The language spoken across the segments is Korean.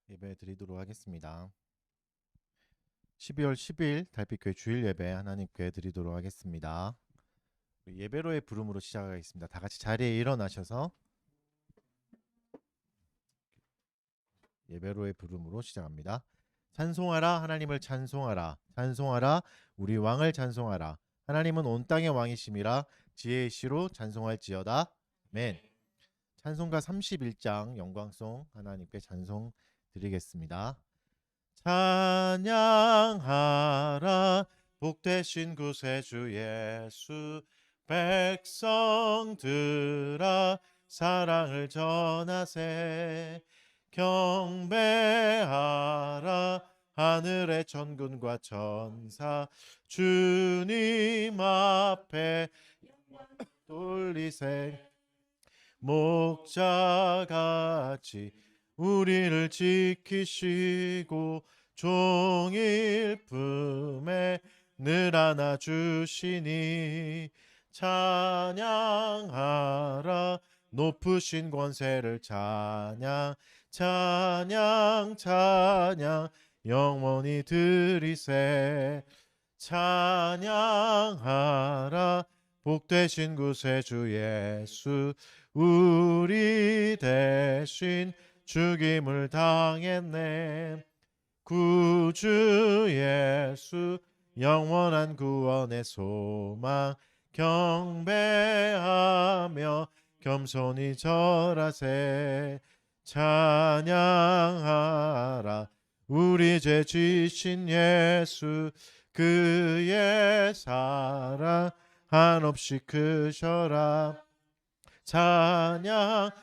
예배 드리도록 하겠습니다. 12월 10일 달빛교회 주일 예배 하나님께 드리도록 하겠습니다. 예배로의 부름으로 시작하겠습니다. 다 같이 자리에 일어나셔서 예배로의 부름으로 시작합니다. 찬송하라 하나님을 찬송하라 찬송하라 우리 왕을 찬송하라 하나님은 온 땅의 왕이심이라 지혜의 시로 찬송할지어다. 아멘. 찬송가 31장 영광송 하나님께 찬송 드리겠습니다. 찬양하라 복되신 구세주 예수 백성들아 사랑을 전하세 경배하라 하늘의 천군과 천사 주님 앞에 돌리세 목자같이 우리를 지키시고 종일 품에 늘 안아주시니 찬양하라 높으신 권세를 찬양 찬양 찬양 영원히 드리세 찬양하라 복되신 구세주 예수 우리 대신 죽임을 당했네 구주 예수 영원한 구원의 소망 경배하며 겸손히 절하세 찬양하라 우리 죄 지신 예수 그의 사랑 한없이 크셔라 찬양하라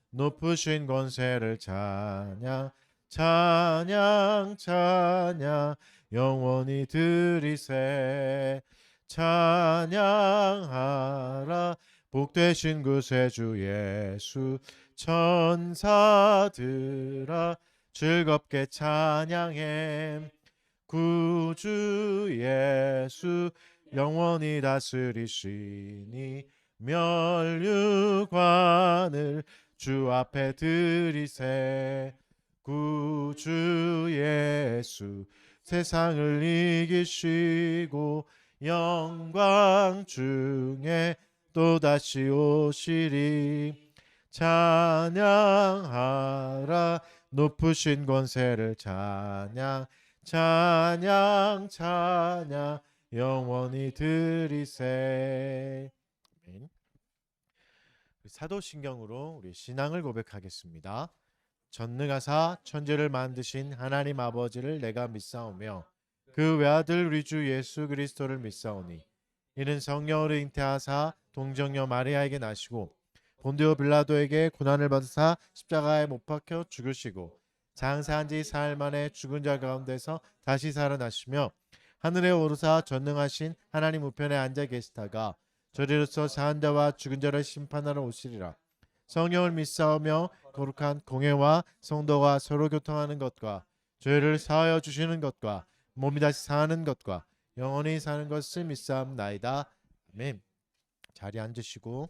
높으신 권세를 찬양 찬양 찬양 영원히 드리세 찬양하라 복되신 구세주 예수 천사들아 즐겁게 찬양해 구주 예수 영원히 다스리시니 멸류관을 주 앞에 드리세 구주 예수 세상을 이기시고 영광 중에 또다시 오시리 찬양하라 높으신 권세를 찬양 찬양 찬양 영원히 드리세. 아멘. 사도신경으로 우리 신앙을 고백하겠습니다. 전능하사 천지를 만드신 하나님 아버지를 내가 믿사오며 그 외아들 우리 주 예수 그리스도를 믿사오니 이는 성령으로 잉태하사 동정녀 마리아에게 나시고 본디오 빌라도에게 고난을 받으사 십자가에 못 박혀 죽으시고 장사한 지 사흘 만에 죽은 자 가운데서 다시 살아나시며 하늘에 오르사 전능하신 하나님 우편에 앉아 계시다가 저리로서 사한 자와 죽은 자를 심판하러 오시리라. 성령을 믿사오며 거룩한 공회와 성도가 서로 교통하는 것과 죄를 사하여 주시는 것과 몸이 다시 사는 것과 영원히 사는 것을 믿사옵나이다. 아멘. 자리에 앉으시고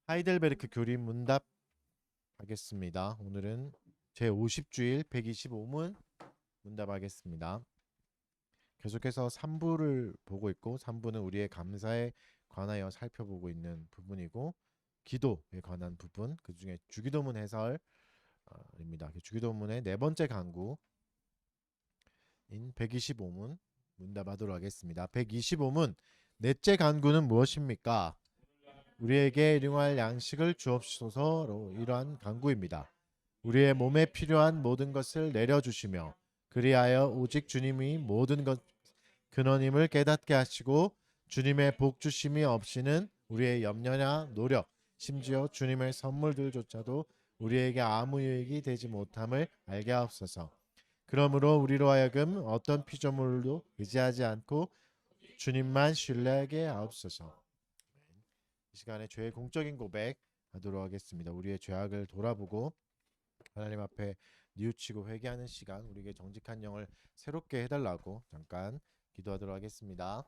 하이델베르크 교리 문답 하겠습니다. 오늘은 제50주일 125문 문답하겠습니다. 계속해서 3부를 보고 있고 3부는 우리의 감사에 관하여 살펴보고 있는 부분이고 기도에 관한 부분, 그 중에 주기도문 해설입니다. 주기도문의 네 번째 강구인 125문 문답하도록 하겠습니다. 125문 넷째 강구는 무엇입니까? 우리에게 일용할 양식을 주옵소서로 이러한 강구입니다. 우리의 몸에 필요한 모든 것을 내려주시며 그리하여 오직 주님이 모든 것 근원임을 깨닫게 하시고 주님의 복 주심이 없이는 우리의 염려나 노력 심지어 주님의 선물들조차도 우리에게 아무 유익이 되지 못함을 알게 하옵소서. 그러므로 우리로 하여금 어떤 피조물도 의지하지 않고 주님만 신뢰하게 하옵소서. 이 시간에 죄의 공적인 고백 하도록 하겠습니다. 우리의 죄악을 돌아보고 하나님 앞에 뉘우치고 회개하는 시간, 우리에게 정직한 영을 새롭게 해달라고 잠깐 기도하도록 하겠습니다.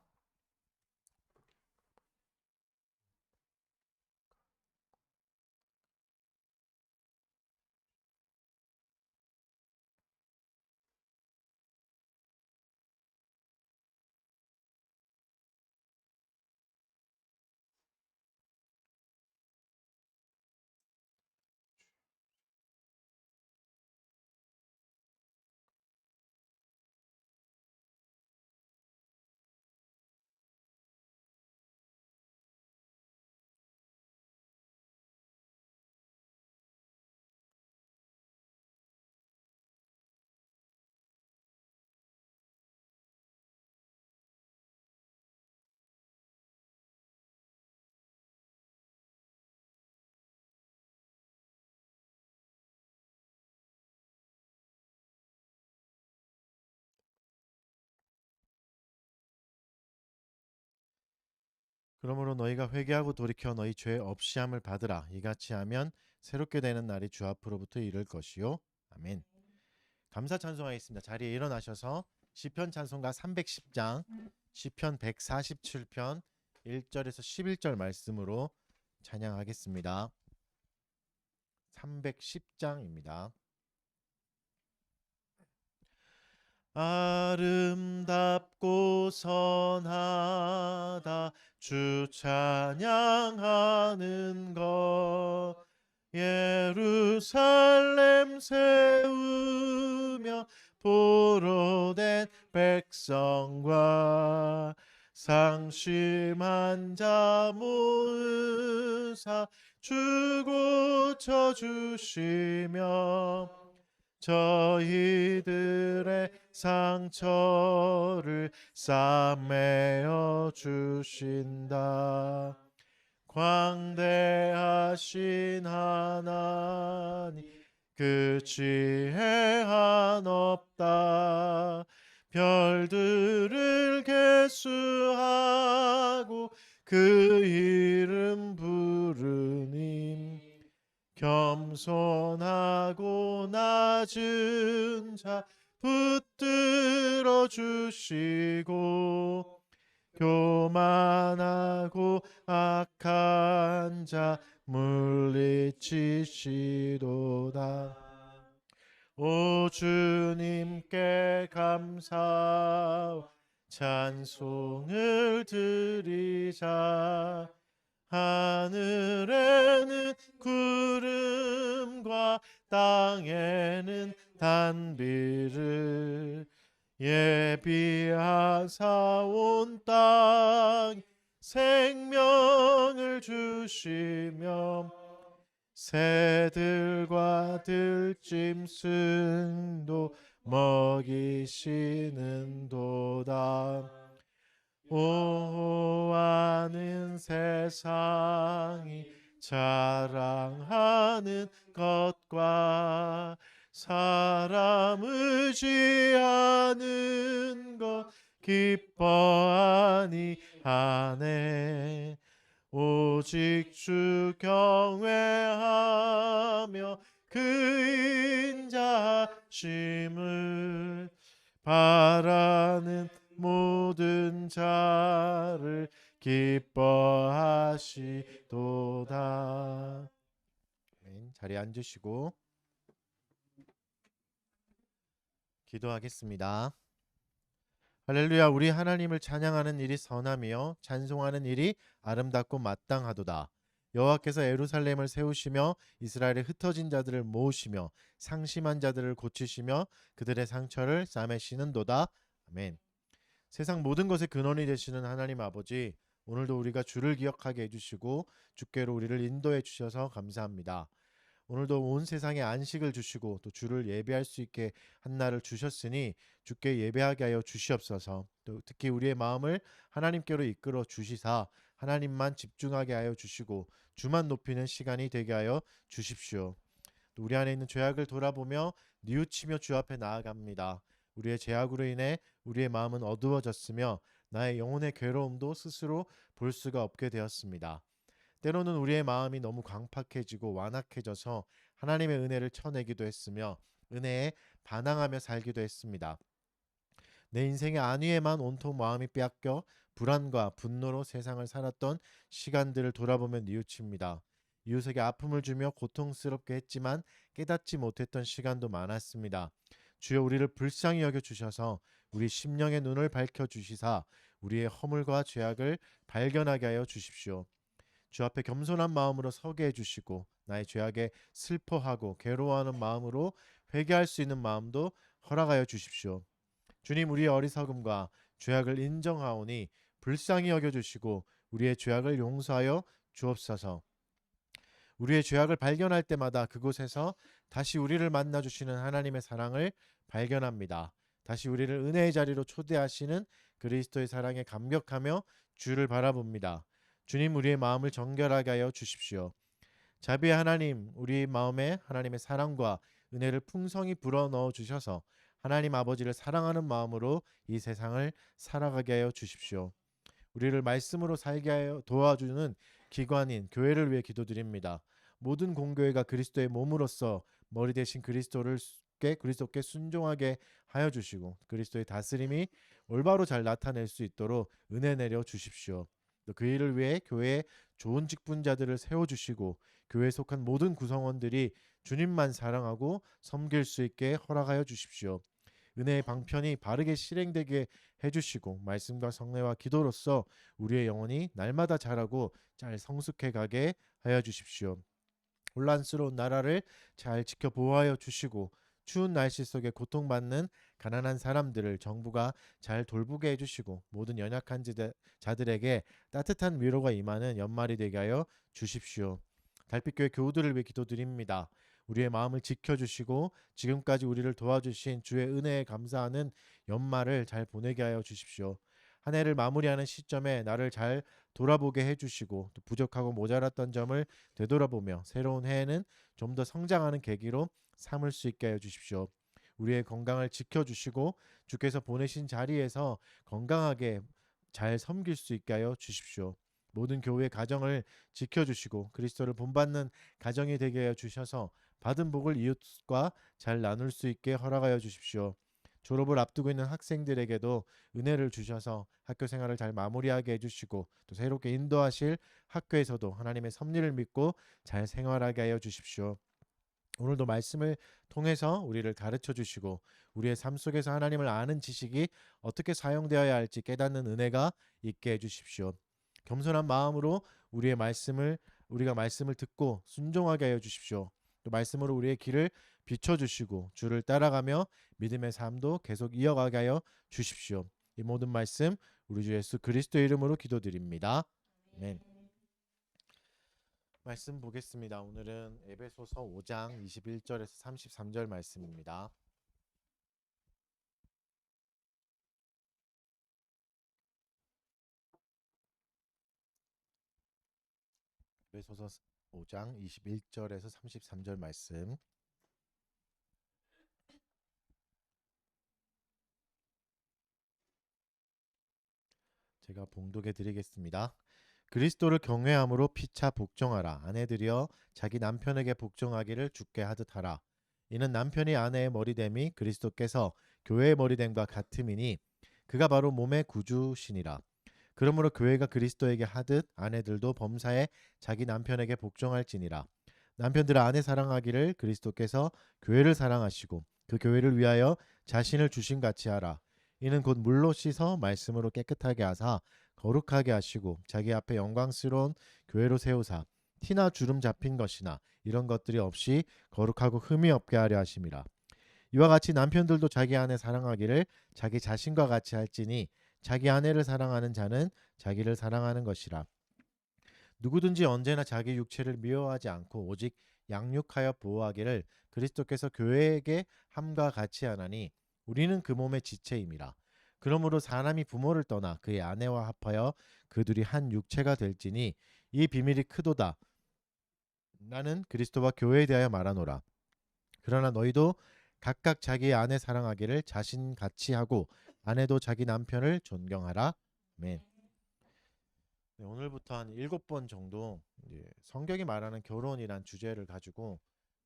그러므로 너희가 회개하고 돌이켜 너희 죄 없이 함을 받으라. 이같이 하면 새롭게 되는 날이 주 앞으로부터 이를 것이요. 아멘. 감사 찬송하겠습니다. 자리에 일어나셔서 시편 찬송가 310장, 시편 147편 1절에서 11절 말씀으로 찬양하겠습니다. 310장입니다. 아름답고 선하다 주 찬양하는 것 예루살렘 세우며 보로된 백성과 상심한 자 모으사 주 고쳐주시며 저희들의 상처를 싸매어 주신다. 광대하신 하나님 그 지혜 한없다. 별들을 계수하고 그 이름 부르님 겸손하고 낮은 자 붙들어 주시고 교만하고 악한 자 물리치시도다. 오 주님께 감사와 찬송을 드리자. 하늘에는 구름과 땅에는 단비를 예비하사 온 땅 생명을 주시며 새들과 들짐승도 먹이시는도다. 오호하는 세상이 자랑하는 것과 사람 의지하는 것 기뻐하니 하네. 오직 주 경외하며 그 인자심을 바라는 모든 자를 기뻐하시도다. 자리에 앉으시고 기도하겠습니다. 할렐루야. 우리 하나님을 찬양하는 일이 선하며 찬송하는 일이 아름답고 마땅하도다. 여호와께서 예루살렘을 세우시며 이스라엘의 흩어진 자들을 모으시며 상심한 자들을 고치시며 그들의 상처를 싸매시는도다. 아멘. 세상 모든 것의 근원이 되시는 하나님 아버지, 오늘도 우리가 주를 기억하게 해주시고 주께로 우리를 인도해 주셔서 감사합니다. 오늘도 온 세상에 안식을 주시고 또 주를 예배할 수 있게 한 날을 주셨으니 주께 예배하게 하여 주시옵소서. 또 특히 우리의 마음을 하나님께로 이끌어 주시사 하나님만 집중하게 하여 주시고 주만 높이는 시간이 되게 하여 주십시오. 또 우리 안에 있는 죄악을 돌아보며 뉘우치며 주 앞에 나아갑니다. 우리의 죄악으로 인해 우리의 마음은 어두워졌으며 나의 영혼의 괴로움도 스스로 볼 수가 없게 되었습니다. 때로는 우리의 마음이 너무 광팍해지고 완악해져서 하나님의 은혜를 쳐내기도 했으며 은혜에 반항하며 살기도 했습니다. 내 인생의 안위에만 온통 마음이 빼앗겨 불안과 분노로 세상을 살았던 시간들을 돌아보며 뉘우칩니다. 이웃에게 아픔을 주며 고통스럽게 했지만 깨닫지 못했던 시간도 많았습니다. 주여 우리를 불쌍히 여겨 주셔서 우리 심령의 눈을 밝혀 주시사 우리의 허물과 죄악을 발견하게 하여 주십시오. 주 앞에 겸손한 마음으로 서게 해주시고 나의 죄악에 슬퍼하고 괴로워하는 마음으로 회개할 수 있는 마음도 허락하여 주십시오. 주님, 우리의 어리석음과 죄악을 인정하오니 불쌍히 여겨주시고 우리의 죄악을 용서하여 주옵소서. 우리의 죄악을 발견할 때마다 그곳에서 다시 우리를 만나주시는 하나님의 사랑을 발견합니다. 다시 우리를 은혜의 자리로 초대하시는 그리스도의 사랑에 감격하며 주를 바라봅니다. 주님, 우리의 마음을 정결하게 하여 주십시오. 자비의 하나님, 우리 마음에 하나님의 사랑과 은혜를 풍성히 불어넣어 주셔서 하나님 아버지를 사랑하는 마음으로 이 세상을 살아가게 하여 주십시오. 우리를 말씀으로 살게 하여 도와주는 기관인 교회를 위해 기도드립니다. 모든 공교회가 그리스도의 몸으로서 머리 대신 그리스도께 순종하게 하여 주시고 그리스도의 다스림이 올바로 잘 나타낼 수 있도록 은혜 내려 주십시오. 또 그 일을 위해 교회에 좋은 직분자들을 세워 주시고 교회에 속한 모든 구성원들이 주님만 사랑하고 섬길 수 있게 허락하여 주십시오. 은혜의 방편이 바르게 실행되게 해주시고 말씀과 성례와 기도로서 우리의 영혼이 날마다 자라고 잘 성숙해 가게 하여 주십시오. 혼란스러운 나라를 잘 지켜 보호하여 주시고 추운 날씨 속에 고통받는 가난한 사람들을 정부가 잘 돌보게 해주시고 모든 연약한 자들에게 따뜻한 위로가 임하는 연말이 되게 하여 주십시오. 달빛교회 교우들을 위해 기도드립니다. 우리의 마음을 지켜주시고 지금까지 우리를 도와주신 주의 은혜에 감사하는 연말을 잘 보내게 하여 주십시오. 한 해를 마무리하는 시점에 나를 잘 돌아보게 해주시고 또 부족하고 모자랐던 점을 되돌아보며 새로운 해에는 좀 더 성장하는 계기로 삼을 수 있게 하여 주십시오. 우리의 건강을 지켜주시고 주께서 보내신 자리에서 건강하게 잘 섬길 수 있게 하여 주십시오. 모든 교회 가정을 지켜주시고 그리스도를 본받는 가정이 되게 하여 주셔서 받은 복을 이웃과 잘 나눌 수 있게 허락하여 주십시오. 졸업을 앞두고 있는 학생들에게도 은혜를 주셔서 학교 생활을 잘 마무리하게 해주시고 또 새롭게 인도하실 학교에서도 하나님의 섭리를 믿고 잘 생활하게 하여 주십시오. 오늘도 말씀을 통해서 우리를 가르쳐 주시고 우리의 삶 속에서 하나님을 아는 지식이 어떻게 사용되어야 할지 깨닫는 은혜가 있게 해 주십시오. 겸손한 마음으로 우리가 말씀을 듣고 순종하게 하여 주십시오. 또 말씀으로 우리의 길을 비춰 주시고 주를 따라가며 믿음의 삶도 계속 이어가게 하여 주십시오. 이 모든 말씀 우리 주 예수 그리스도의 이름으로 기도드립니다. 아멘. 말씀 보겠습니다. 오늘은 에베소서 5장 21절에서 33절 말씀입니다. 에베소서 5장 21절에서 33절 말씀. 제가 봉독해 드리겠습니다. 그리스도를 경외함으로 피차 복종하라. 아내들이여 자기 남편에게 복종하기를 주께 하듯 하라. 이는 남편이 아내의 머리됨이 그리스도께서 교회의 머리됨과 같음이니 그가 바로 몸의 구주시니라. 그러므로 교회가 그리스도에게 하듯 아내들도 범사에 자기 남편에게 복종할지니라. 남편들아 아내 사랑하기를 그리스도께서 교회를 사랑하시고 그 교회를 위하여 자신을 주신 같이 하라. 이는 곧 물로 씻어 말씀으로 깨끗하게 하사 거룩하게 하시고 자기 앞에 영광스러운 교회로 세우사 티나 주름 잡힌 것이나 이런 것들이 없이 거룩하고 흠이 없게 하려 하심이라. 이와 같이 남편들도 자기 아내 사랑하기를 자기 자신과 같이 할지니 자기 아내를 사랑하는 자는 자기를 사랑하는 것이라. 누구든지 언제나 자기 육체를 미워하지 않고 오직 양육하여 보호하기를 그리스도께서 교회에게 함과 같이 하나니 우리는 그 몸의 지체임이라. 그러므로 사람이 부모를 떠나 그의 아내와 합하여 그 둘이 한 육체가 될지니 이 비밀이 크도다. 나는 그리스도와 교회에 대하여 말하노라. 그러나 너희도 각각 자기의 아내 사랑하기를 자신같이 하고 아내도 자기 남편을 존경하라. 아멘. 네, 오늘부터 한 7번 정도 이제 성경이 말하는 결혼이란 주제를 가지고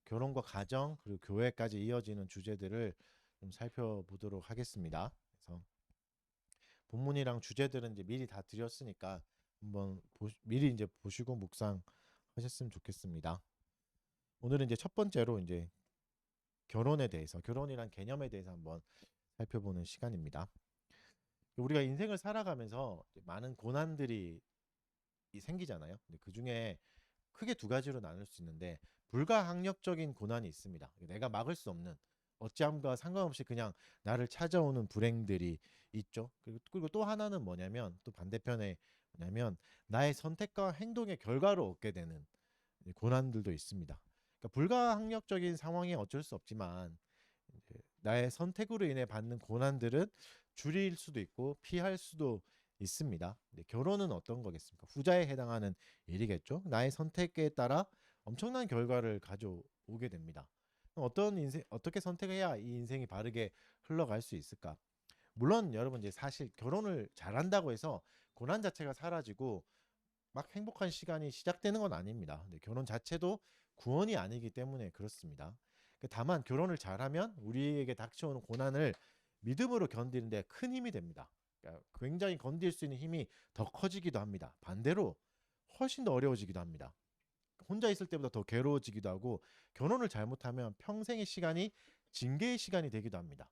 결혼과 가정 그리고 교회까지 이어지는 주제들을 좀 살펴보도록 하겠습니다. 그래서 본문이랑 주제들은 이제 미리 다 드렸으니까 한번 미리 이제 보시고 묵상하셨으면 좋겠습니다. 오늘은 이제 첫 번째로 이제 결혼에 대해서 결혼이란 개념에 대해서 한번 살펴보는 시간입니다. 우리가 인생을 살아가면서 많은 고난들이 생기잖아요. 근데 그 중에 크게 두 가지로 나눌 수 있는데 불가항력적인 고난이 있습니다. 내가 막을 수 없는 어찌함과 상관없이 그냥 나를 찾아오는 불행들이 있죠. 그리고 또 하나는 뭐냐면 또 반대편에 뭐냐면 나의 선택과 행동의 결과로 얻게 되는 고난들도 있습니다. 그러니까 불가항력적인 상황이 어쩔 수 없지만 나의 선택으로 인해 받는 고난들은 줄일 수도 있고 피할 수도 있습니다. 결혼은 어떤 거겠습니까? 후자에 해당하는 일이겠죠. 나의 선택에 따라 엄청난 결과를 가져오게 됩니다. 어떻게 선택해야 이 인생이 바르게 흘러갈 수 있을까? 물론 여러분 이제 사실 결혼을 잘한다고 해서 고난 자체가 사라지고 막 행복한 시간이 시작되는 건 아닙니다. 근데 결혼 자체도 구원이 아니기 때문에 그렇습니다. 다만 결혼을 잘하면 우리에게 닥쳐오는 고난을 믿음으로 견디는데 큰 힘이 됩니다. 그러니까 굉장히 견딜 수 있는 힘이 더 커지기도 합니다. 반대로 훨씬 더 어려워지기도 합니다. 혼자 있을 때보다 더 괴로워지기도 하고, 결혼을 잘못하면 평생의 시간이 징계의 시간이 되기도 합니다.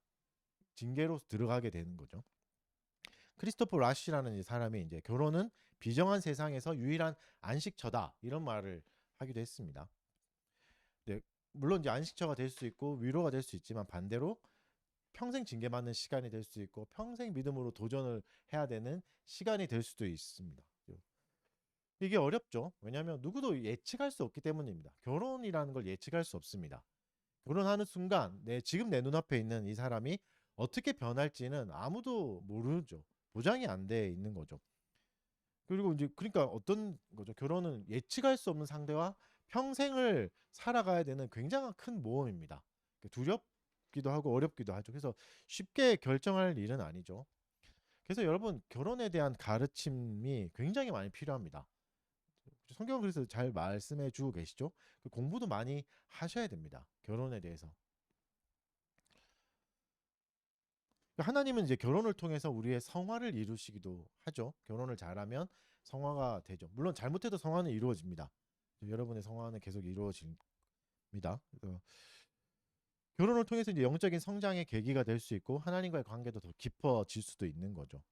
징계로 들어가게 되는 거죠. 크리스토퍼 라시라는 사람이 이제 결혼은 비정한 세상에서 유일한 안식처다, 이런 말을 하기도 했습니다. 네, 물론 이제 안식처가 될 수 있고 위로가 될 수 있지만, 반대로 평생 징계받는 시간이 될 수 있고 평생 믿음으로 도전을 해야 되는 시간이 될 수도 있습니다. 이게 어렵죠. 왜냐하면 누구도 예측할 수 없기 때문입니다. 결혼이라는 걸 예측할 수 없습니다. 결혼하는 순간 지금 내 눈앞에 있는 이 사람이 어떻게 변할지는 아무도 모르죠. 보장이 안 돼 있는 거죠. 그리고 이제 그러니까 어떤 거죠? 결혼은 예측할 수 없는 상대와 평생을 살아가야 되는 굉장한 큰 모험입니다. 두렵기도 하고 어렵기도 하죠. 그래서 쉽게 결정할 일은 아니죠. 그래서 여러분, 결혼에 대한 가르침이 굉장히 많이 필요합니다. 성경은 그래서 잘 말씀해 주고 계시죠. 공부도 많이 하셔야 됩니다. 결혼에 대해서. 하나님은 이제 결혼을 통해서 우리의 성화를 이루시기도 하죠. 결혼을 잘하면 성화가 되죠. 물론 잘못해도 성화는 이루어집니다. 여러분의 성화는 계속 이루어집니다. 그래서 결혼을 통해서 이제 영적인 성장의 계기가 될 수 있고 하나님과의 관계도 더 깊어질 수도 있는 거죠.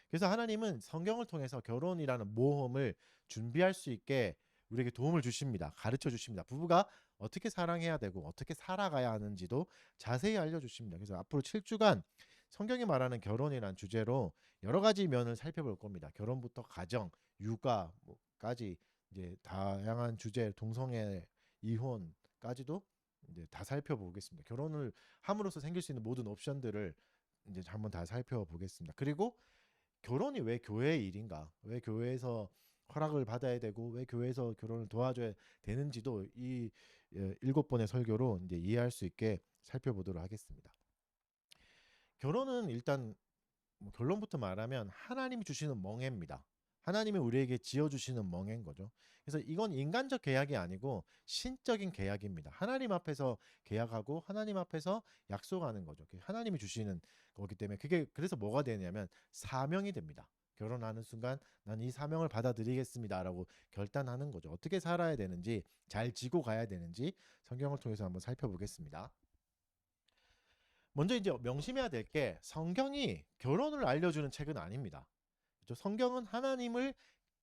그래서 하나님은 성경을 통해서 결혼이라는 모험을 준비할 수 있게 우리에게 도움을 주십니다. 가르쳐 주십니다. 부부가 어떻게 사랑해야 되고 어떻게 살아가야 하는지도 자세히 알려주십니다. 그래서 앞으로 7주간 성경이 말하는 결혼이라는 주제로 여러 가지 면을 살펴볼 겁니다. 결혼부터 가정, 육아까지 이제 다양한 주제, 동성애, 이혼까지도 이제 다 살펴보겠습니다. 결혼을 함으로써 생길 수 있는 모든 옵션들을 이제 한번 다 살펴보겠습니다. 그리고 결혼이 왜 교회의 일인가? 왜 교회에서 허락을 받아야 되고 왜 교회에서 결혼을 도와줘야 되는지도 이 7번의 설교로 이제 이해할 수 있게 살펴보도록 하겠습니다. 결혼은 일단 결론부터 말하면 하나님이 주시는 멍해입니다. 하나님이 우리에게 지어주시는 멍해인 거죠. 그래서 이건 인간적 계약이 아니고 신적인 계약입니다. 하나님 앞에서 계약하고 하나님 앞에서 약속하는 거죠. 하나님이 주시는 거기 때문에 그게 그래서 뭐가 되냐면 사명이 됩니다. 결혼하는 순간 난 이 사명을 받아들이겠습니다라고 결단하는 거죠. 어떻게 살아야 되는지, 잘 지고 가야 되는지 성경을 통해서 한번 살펴보겠습니다. 먼저 이제 명심해야 될 게, 성경이 결혼을 알려주는 책은 아닙니다. 성경은 하나님을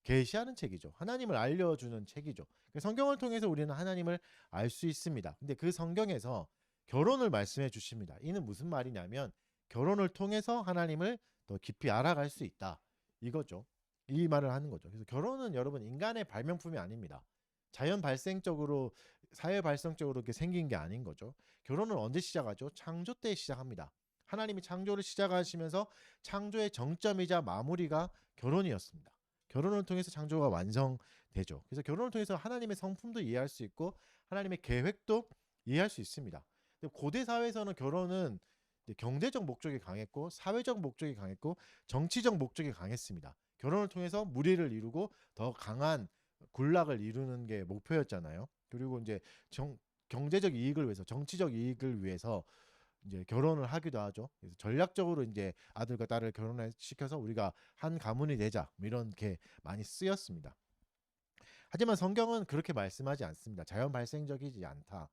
계시하는 책이죠. 하나님을 알려주는 책이죠. 성경을 통해서 우리는 하나님을 알 수 있습니다. 근데 그 성경에서 결혼을 말씀해 주십니다. 이는 무슨 말이냐면 결혼을 통해서 하나님을 더 깊이 알아갈 수 있다, 이거죠. 이 말을 하는 거죠. 그래서 결혼은 여러분 인간의 발명품이 아닙니다. 자연 발생적으로, 사회 발생적으로 이렇게 생긴 게 아닌 거죠. 결혼은 언제 시작하죠? 창조 때 시작합니다. 하나님이 창조를 시작하시면서 창조의 정점이자 마무리가 결혼이었습니다. 결혼을 통해서 창조가 완성되죠. 그래서 결혼을 통해서 하나님의 성품도 이해할 수 있고 하나님의 계획도 이해할 수 있습니다. 고대 사회에서는 결혼은 경제적 목적이 강했고 사회적 목적이 강했고 정치적 목적이 강했습니다. 결혼을 통해서 무리를 이루고 더 강한 군락을 이루는 게 목표였잖아요. 그리고 이제 경제적 이익을 위해서, 정치적 이익을 위해서 이제 결혼을 하기도 하죠. 그래서 전략적으로 이제 아들과 딸을 결혼시켜서 우리가 한 가문이 되자, 이렇게 많이 쓰였습니다. 하지만 성경은 그렇게 말씀하지 않습니다. 자연 발생적이지 않다.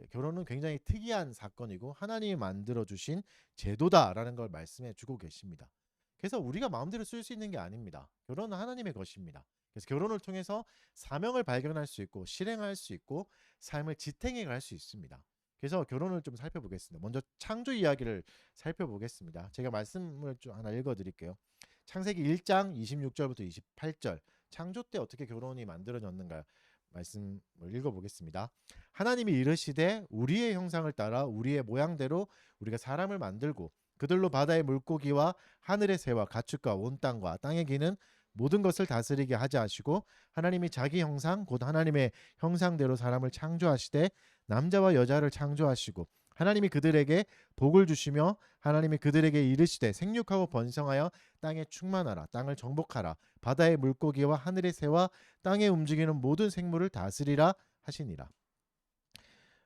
결혼은 굉장히 특이한 사건이고 하나님이 만들어 주신 제도다라는 걸 말씀해 주고 계십니다. 그래서 우리가 마음대로 쓸 수 있는 게 아닙니다. 결혼은 하나님의 것입니다. 그래서 결혼을 통해서 사명을 발견할 수 있고 실행할 수 있고 삶을 지탱해 갈 수 있습니다. 그래서 결혼을 좀 살펴보겠습니다. 먼저 창조 이야기를 살펴보겠습니다. 제가 말씀을 좀 하나 읽어드릴게요. 창세기 1장 26절부터 28절, 창조 때 어떻게 결혼이 만들어졌는가 말씀을 읽어보겠습니다. 하나님이 이르시되 우리의 형상을 따라 우리의 모양대로 우리가 사람을 만들고 그들로 바다의 물고기와 하늘의 새와 가축과 온 땅과 땅에 기는 모든 것을 다스리게 하자 하시고, 하나님이 자기 형상 곧 하나님의 형상대로 사람을 창조하시되 남자와 여자를 창조하시고 하나님이 그들에게 복을 주시며 하나님이 그들에게 이르시되 생육하고 번성하여 땅에 충만하라. 땅을 정복하라. 바다의 물고기와 하늘의 새와 땅에 움직이는 모든 생물을 다스리라 하시니라.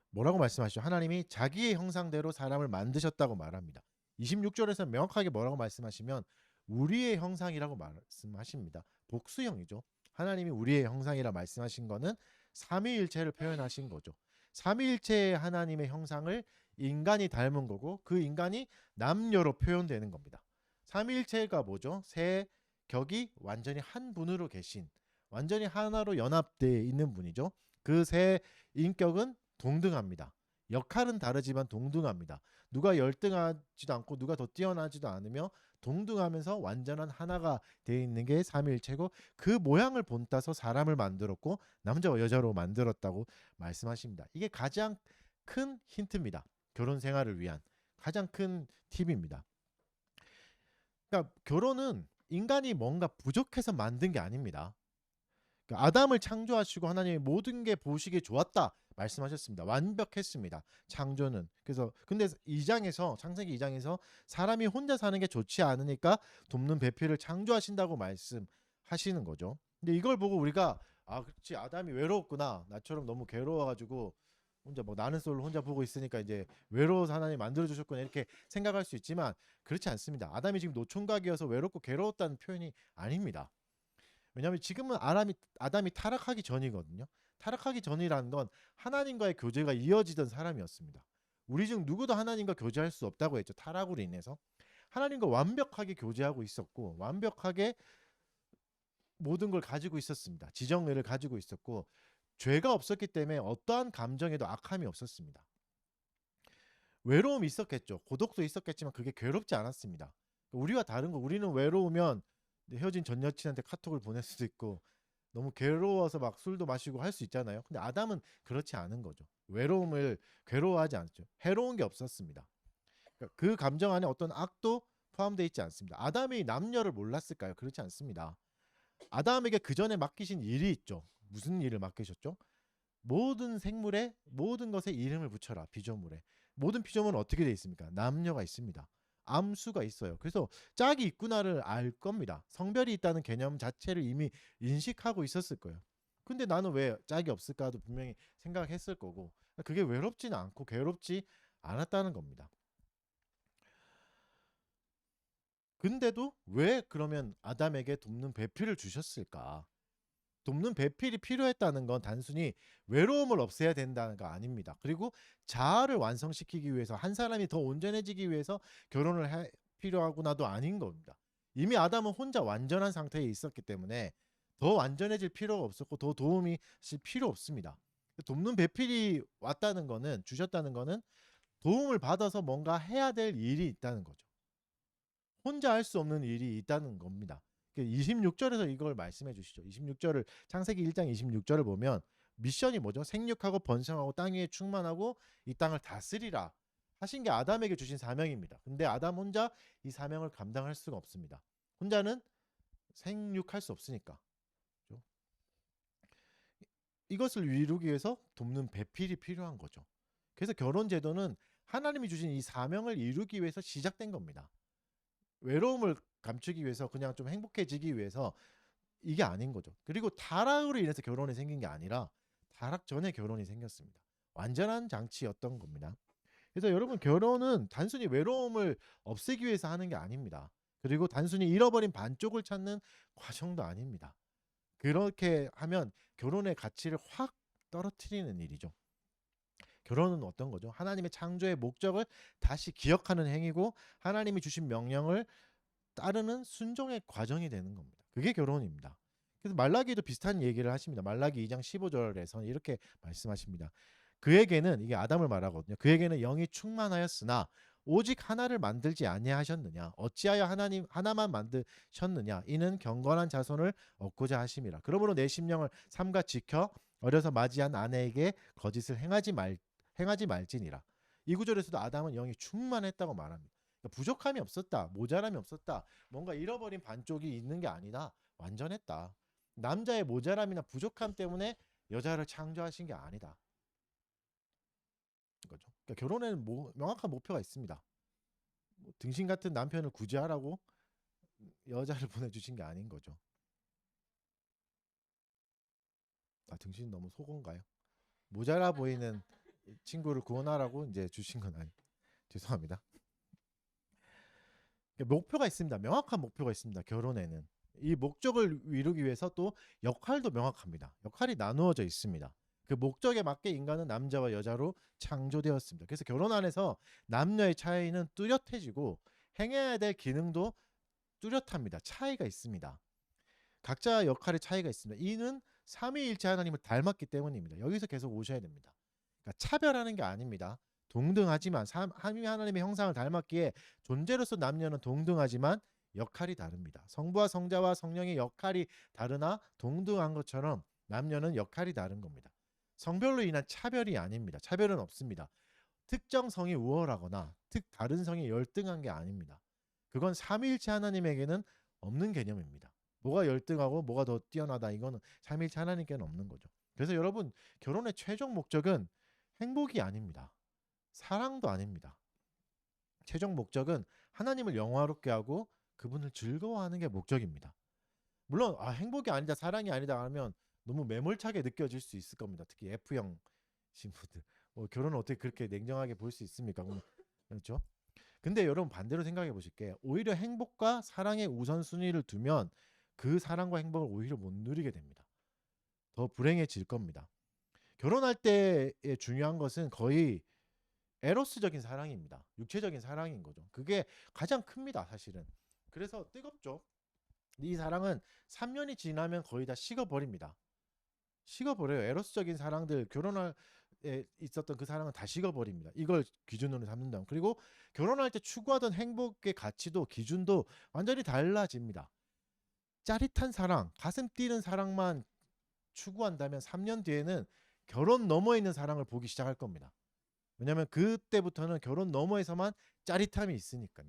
뭐라고 말씀하시죠? 하나님이 자기의 형상대로 사람을 만드셨다고 말합니다. 26절에서 명확하게 뭐라고 말씀하시면 우리의 형상이라고 말씀하십니다. 복수형이죠. 하나님이 우리의 형상이라 말씀하신 거는 삼위일체를 표현하신 거죠. 삼위일체의 하나님의 형상을 인간이 닮은 거고 그 인간이 남녀로 표현되는 겁니다. 삼위일체가 뭐죠? 세 격이 완전히 한 분으로 계신, 완전히 하나로 연합되어 있는 분이죠. 그 세 인격은 동등합니다. 역할은 다르지만 동등합니다. 누가 열등하지도 않고 누가 더 뛰어나지도 않으며 동등하면서 완전한 하나가 되어 있는 게 삼위일체고, 그 모양을 본따서 사람을 만들었고 남자와 여자로 만들었다고 말씀하십니다. 이게 가장 큰 힌트입니다. 결혼 생활을 위한 가장 큰 팁입니다. 그러니까 결혼은 인간이 뭔가 부족해서 만든 게 아닙니다. 그러니까 아담을 창조하시고 하나님이 모든 게 보시기에 좋았다 말씀하셨습니다. 완벽했습니다. 창조는. 그래서 근데 2장에서 창세기 2장에서 사람이 혼자 사는 게 좋지 않으니까 돕는 배필을 창조하신다고 말씀하시는 거죠. 근데 이걸 보고 우리가 아, 그렇지, 아담이 외로웠구나. 나처럼 너무 괴로워가지고 혼자 뭐 나는 솔로 혼자 보고 있으니까 이제 외로워서 하나님 만들어 주셨구나 이렇게 생각할 수 있지만 그렇지 않습니다. 아담이 지금 노총각이어서 외롭고 괴로웠다는 표현이 아닙니다. 왜냐하면 지금은 아담이 타락하기 전이거든요. 타락하기 전이라는 건 하나님과의 교제가 이어지던 사람이었습니다. 우리 중 누구도 하나님과 교제할 수 없다고 했죠. 타락으로 인해서. 하나님과 완벽하게 교제하고 있었고 완벽하게 모든 걸 가지고 있었습니다. 지정의를 가지고 있었고 죄가 없었기 때문에 어떠한 감정에도 악함이 없었습니다. 외로움이 있었겠죠. 고독도 있었겠지만 그게 괴롭지 않았습니다. 우리와 다른 거, 우리는 외로우면 헤어진 전 여친한테 카톡을 보낼 수도 있고 너무 괴로워서 막 술도 마시고 할 수 있잖아요. 근데 아담은 그렇지 않은 거죠. 외로움을 괴로워하지 않죠. 해로운 게 없었습니다. 그러니까 그 감정 안에 어떤 악도 포함되어 있지 않습니다. 아담이 남녀를 몰랐을까요? 그렇지 않습니다. 아담에게 그 전에 맡기신 일이 있죠. 무슨 일을 맡기셨죠? 모든 생물에 모든 것에 이름을 붙여라. 피조물에. 모든 피조물은 어떻게 되어 있습니까? 남녀가 있습니다. 암수가 있어요. 그래서 짝이 있구나를 알 겁니다. 성별이 있다는 개념 자체를 이미 인식하고 있었을 거예요. 근데 나는 왜 짝이 없을까도 분명히 생각했을 거고, 그게 외롭지는 않고 괴롭지 않았다는 겁니다. 근데도 왜 그러면 아담에게 돕는 배필을 주셨을까? 돕는 배필이 필요했다는 건 단순히 외로움을 없애야 된다는 거 아닙니다. 그리고 자아를 완성시키기 위해서 한 사람이 더 온전해지기 위해서 필요하구나도 아닌 겁니다. 이미 아담은 혼자 완전한 상태에 있었기 때문에 더 완전해질 필요가 없었고 더 도움이 필요 없습니다. 돕는 배필이 왔다는 거는 주셨다는 거는 도움을 받아서 뭔가 해야 될 일이 있다는 거죠. 혼자 할 수 없는 일이 있다는 겁니다. 26절에서 이걸 말씀해 주시죠. 26절을 창세기 1장 26절을 보면 미션이 뭐죠? 생육하고 번성하고 땅 위에 충만하고 이 땅을 다스리라 하신 게 아담에게 주신 사명입니다. 근데 아담 혼자 이 사명을 감당할 수가 없습니다. 혼자는 생육할 수 없으니까. 그렇죠? 이것을 이루기 위해서 돕는 배필이 필요한 거죠. 그래서 결혼 제도는 하나님이 주신 이 사명을 이루기 위해서 시작된 겁니다. 외로움을 감추기 위해서 그냥 좀 행복해지기 위해서 이게 아닌 거죠. 그리고 타락으로 인해서 결혼이 생긴 게 아니라 타락 전에 결혼이 생겼습니다. 완전한 장치였던 겁니다. 그래서 여러분 결혼은 단순히 외로움을 없애기 위해서 하는 게 아닙니다. 그리고 단순히 잃어버린 반쪽을 찾는 과정도 아닙니다. 그렇게 하면 결혼의 가치를 확 떨어뜨리는 일이죠. 결혼은 어떤 거죠? 하나님의 창조의 목적을 다시 기억하는 행위고 하나님이 주신 명령을 따르는 순종의 과정이 되는 겁니다. 그게 결혼입니다. 그래서 말라기도 비슷한 얘기를 하십니다. 말라기 2장 15절에서는 이렇게 말씀하십니다. 그에게는, 이게 아담을 말하거든요. 그에게는 영이 충만하였으나 오직 하나를 만들지 아니하셨느냐? 어찌하여 하나만 만드셨느냐? 이는 경건한 자손을 얻고자 하심이라. 그러므로 내 심령을 삼가 지켜 어려서 맞이한 아내에게 거짓을 행하지 말지니라. 이 구절에서도 아담은 영이 충만했다고 말합니다. 그러니까 부족함이 없었다, 모자람이 없었다, 뭔가 잃어버린 반쪽이 있는 게 아니다, 완전했다. 남자의 모자람이나 부족함 때문에 여자를 창조하신 게 아니다. 거죠. 그러니까 결혼에는 명확한 목표가 있습니다. 뭐 등신 같은 남편을 구제하라고 여자를 보내주신 게 아닌 거죠. 아, 등신 너무 속은가요? 모자라 보이는 친구를 구원하라고 이제 주신 건 아니. 죄송합니다. 그러니까 목표가 있습니다. 명확한 목표가 있습니다. 결혼에는 이 목적을 이루기 위해서 또 역할도 명확합니다. 역할이 나누어져 있습니다. 그 목적에 맞게 인간은 남자와 여자로 창조되었습니다. 그래서 결혼 안에서 남녀의 차이는 뚜렷해지고 행해야 될 기능도 뚜렷합니다. 차이가 있습니다. 각자 역할의 차이가 있습니다. 이는 삼위일체 하나님을 닮았기 때문입니다. 여기서 계속 오셔야 됩니다. 그러니까 차별하는 게 아닙니다. 동등하지만 하나님의 형상을 닮았기에 존재로서 남녀는 동등하지만 역할이 다릅니다. 성부와 성자와 성령의 역할이 다르나 동등한 것처럼 남녀는 역할이 다른 겁니다. 성별로 인한 차별이 아닙니다. 차별은 없습니다. 특정 성이 우월하거나 다른 성이 열등한 게 아닙니다. 그건 삼위일체 하나님에게는 없는 개념입니다. 뭐가 열등하고 뭐가 더 뛰어나다, 이거는 삼위일체 하나님께는 없는 거죠. 그래서 여러분, 결혼의 최종 목적은 행복이 아닙니다. 사랑도 아닙니다. 최종 목적은 하나님을 영화롭게 하고 그분을 즐거워하는 게 목적입니다. 물론 행복이 아니다, 사랑이 아니다 하면 너무 매몰차게 느껴질 수 있을 겁니다. 특히 F형 신부들, 결혼을 어떻게 그렇게 냉정하게 볼 수 있습니까? 그렇죠? 근데 여러분, 반대로 생각해 보실게요. 오히려 행복과 사랑의 우선순위를 두면 그 사랑과 행복을 오히려 못 누리게 됩니다. 더 불행해질 겁니다. 결혼할 때의 중요한 것은 거의 에로스적인 사랑입니다. 육체적인 사랑인 거죠. 그게 가장 큽니다, 사실은. 그래서 뜨겁죠. 이 사랑은 3년이 지나면 거의 다 식어버립니다. 식어버려요. 에로스적인 사랑들, 결혼할 에 있었던 그 사랑은 다 식어버립니다. 이걸 기준으로 삼는다면. 그리고 결혼할 때 추구하던 행복의 가치도 기준도 완전히 달라집니다. 짜릿한 사랑, 가슴 뛰는 사랑만 추구한다면 3년 뒤에는 결혼 너머에 있는 사랑을 보기 시작할 겁니다. 왜냐하면 그때부터는 결혼 너머에서만 짜릿함이 있으니까요.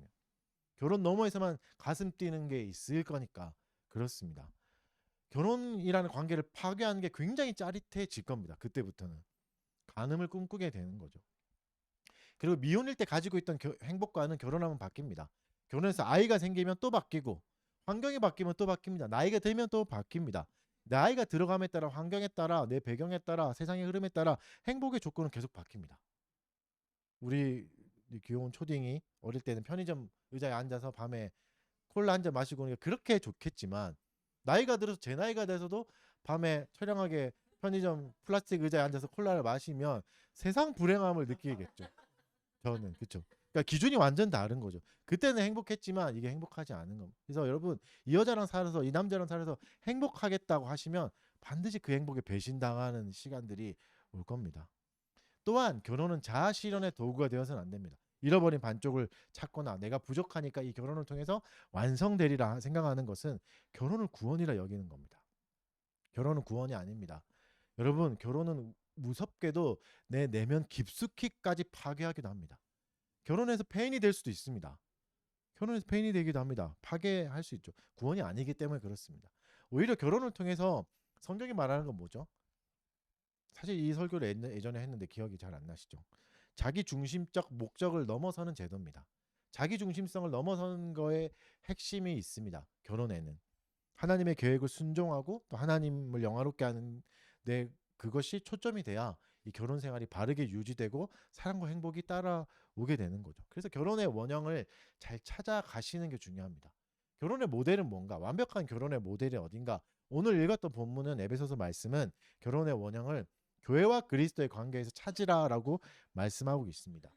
결혼 너머에서만 가슴 뛰는 게 있을 거니까. 그렇습니다. 결혼이라는 관계를 파괴하는 게 굉장히 짜릿해질 겁니다. 그때부터는 간음을 꿈꾸게 되는 거죠. 그리고 미혼일 때 가지고 있던 행복과는 결혼하면 바뀝니다. 결혼해서 아이가 생기면 또 바뀌고, 환경이 바뀌면 또 바뀝니다. 나이가 들면 또 바뀝니다. 나이가 들어감에 따라, 환경에 따라, 내 배경에 따라, 세상의 흐름에 따라 행복의 조건은 계속 바뀝니다. 우리 귀여운 초딩이 어릴 때는 편의점 의자에 앉아서 밤에 콜라 한 잔 마시고 오는 게 그렇게 좋겠지만, 나이가 들어서 제 나이가 돼서도 밤에 처량하게 편의점 플라스틱 의자에 앉아서 콜라를 마시면 세상 불행함을 느끼겠죠. 저는. 그렇죠. 그러니까 기준이 완전 다른 거죠. 그때는 행복했지만 이게 행복하지 않은 겁니다. 그래서 여러분, 이 여자랑 살아서, 이 남자랑 살아서 행복하겠다고 하시면 반드시 그 행복에 배신당하는 시간들이 올 겁니다. 또한 결혼은 자아 실현의 도구가 되어서는 안 됩니다. 잃어버린 반쪽을 찾거나 내가 부족하니까 이 결혼을 통해서 완성되리라 생각하는 것은 결혼을 구원이라 여기는 겁니다. 결혼은 구원이 아닙니다. 여러분, 결혼은 무섭게도 내 내면 깊숙이까지 파괴하기도 합니다. 결혼해서 페인이 될 수도 있습니다. 결혼해서 페인이 되기도 합니다. 파괴할 수 있죠. 구원이 아니기 때문에 그렇습니다. 오히려 결혼을 통해서 성경이 말하는 건 뭐죠? 사실 이 설교를 예전에 했는데 기억이 잘 안 나시죠? 자기 중심적 목적을 넘어서는 제도입니다. 자기 중심성을 넘어서는 거에 핵심이 있습니다. 결혼에는 하나님의 계획을 순종하고 또 하나님을 영화롭게 하는 데, 그것이 초점이 돼야 이 결혼 생활이 바르게 유지되고 사랑과 행복이 따라오게 되는 거죠. 그래서 결혼의 원형을 잘 찾아가시는 게 중요합니다. 결혼의 모델은 뭔가? 완벽한 결혼의 모델이 어딘가? 오늘 읽었던 본문은, 에베소서 말씀은 결혼의 원형을 교회와 그리스도의 관계에서 찾으라라고 말씀하고 있습니다.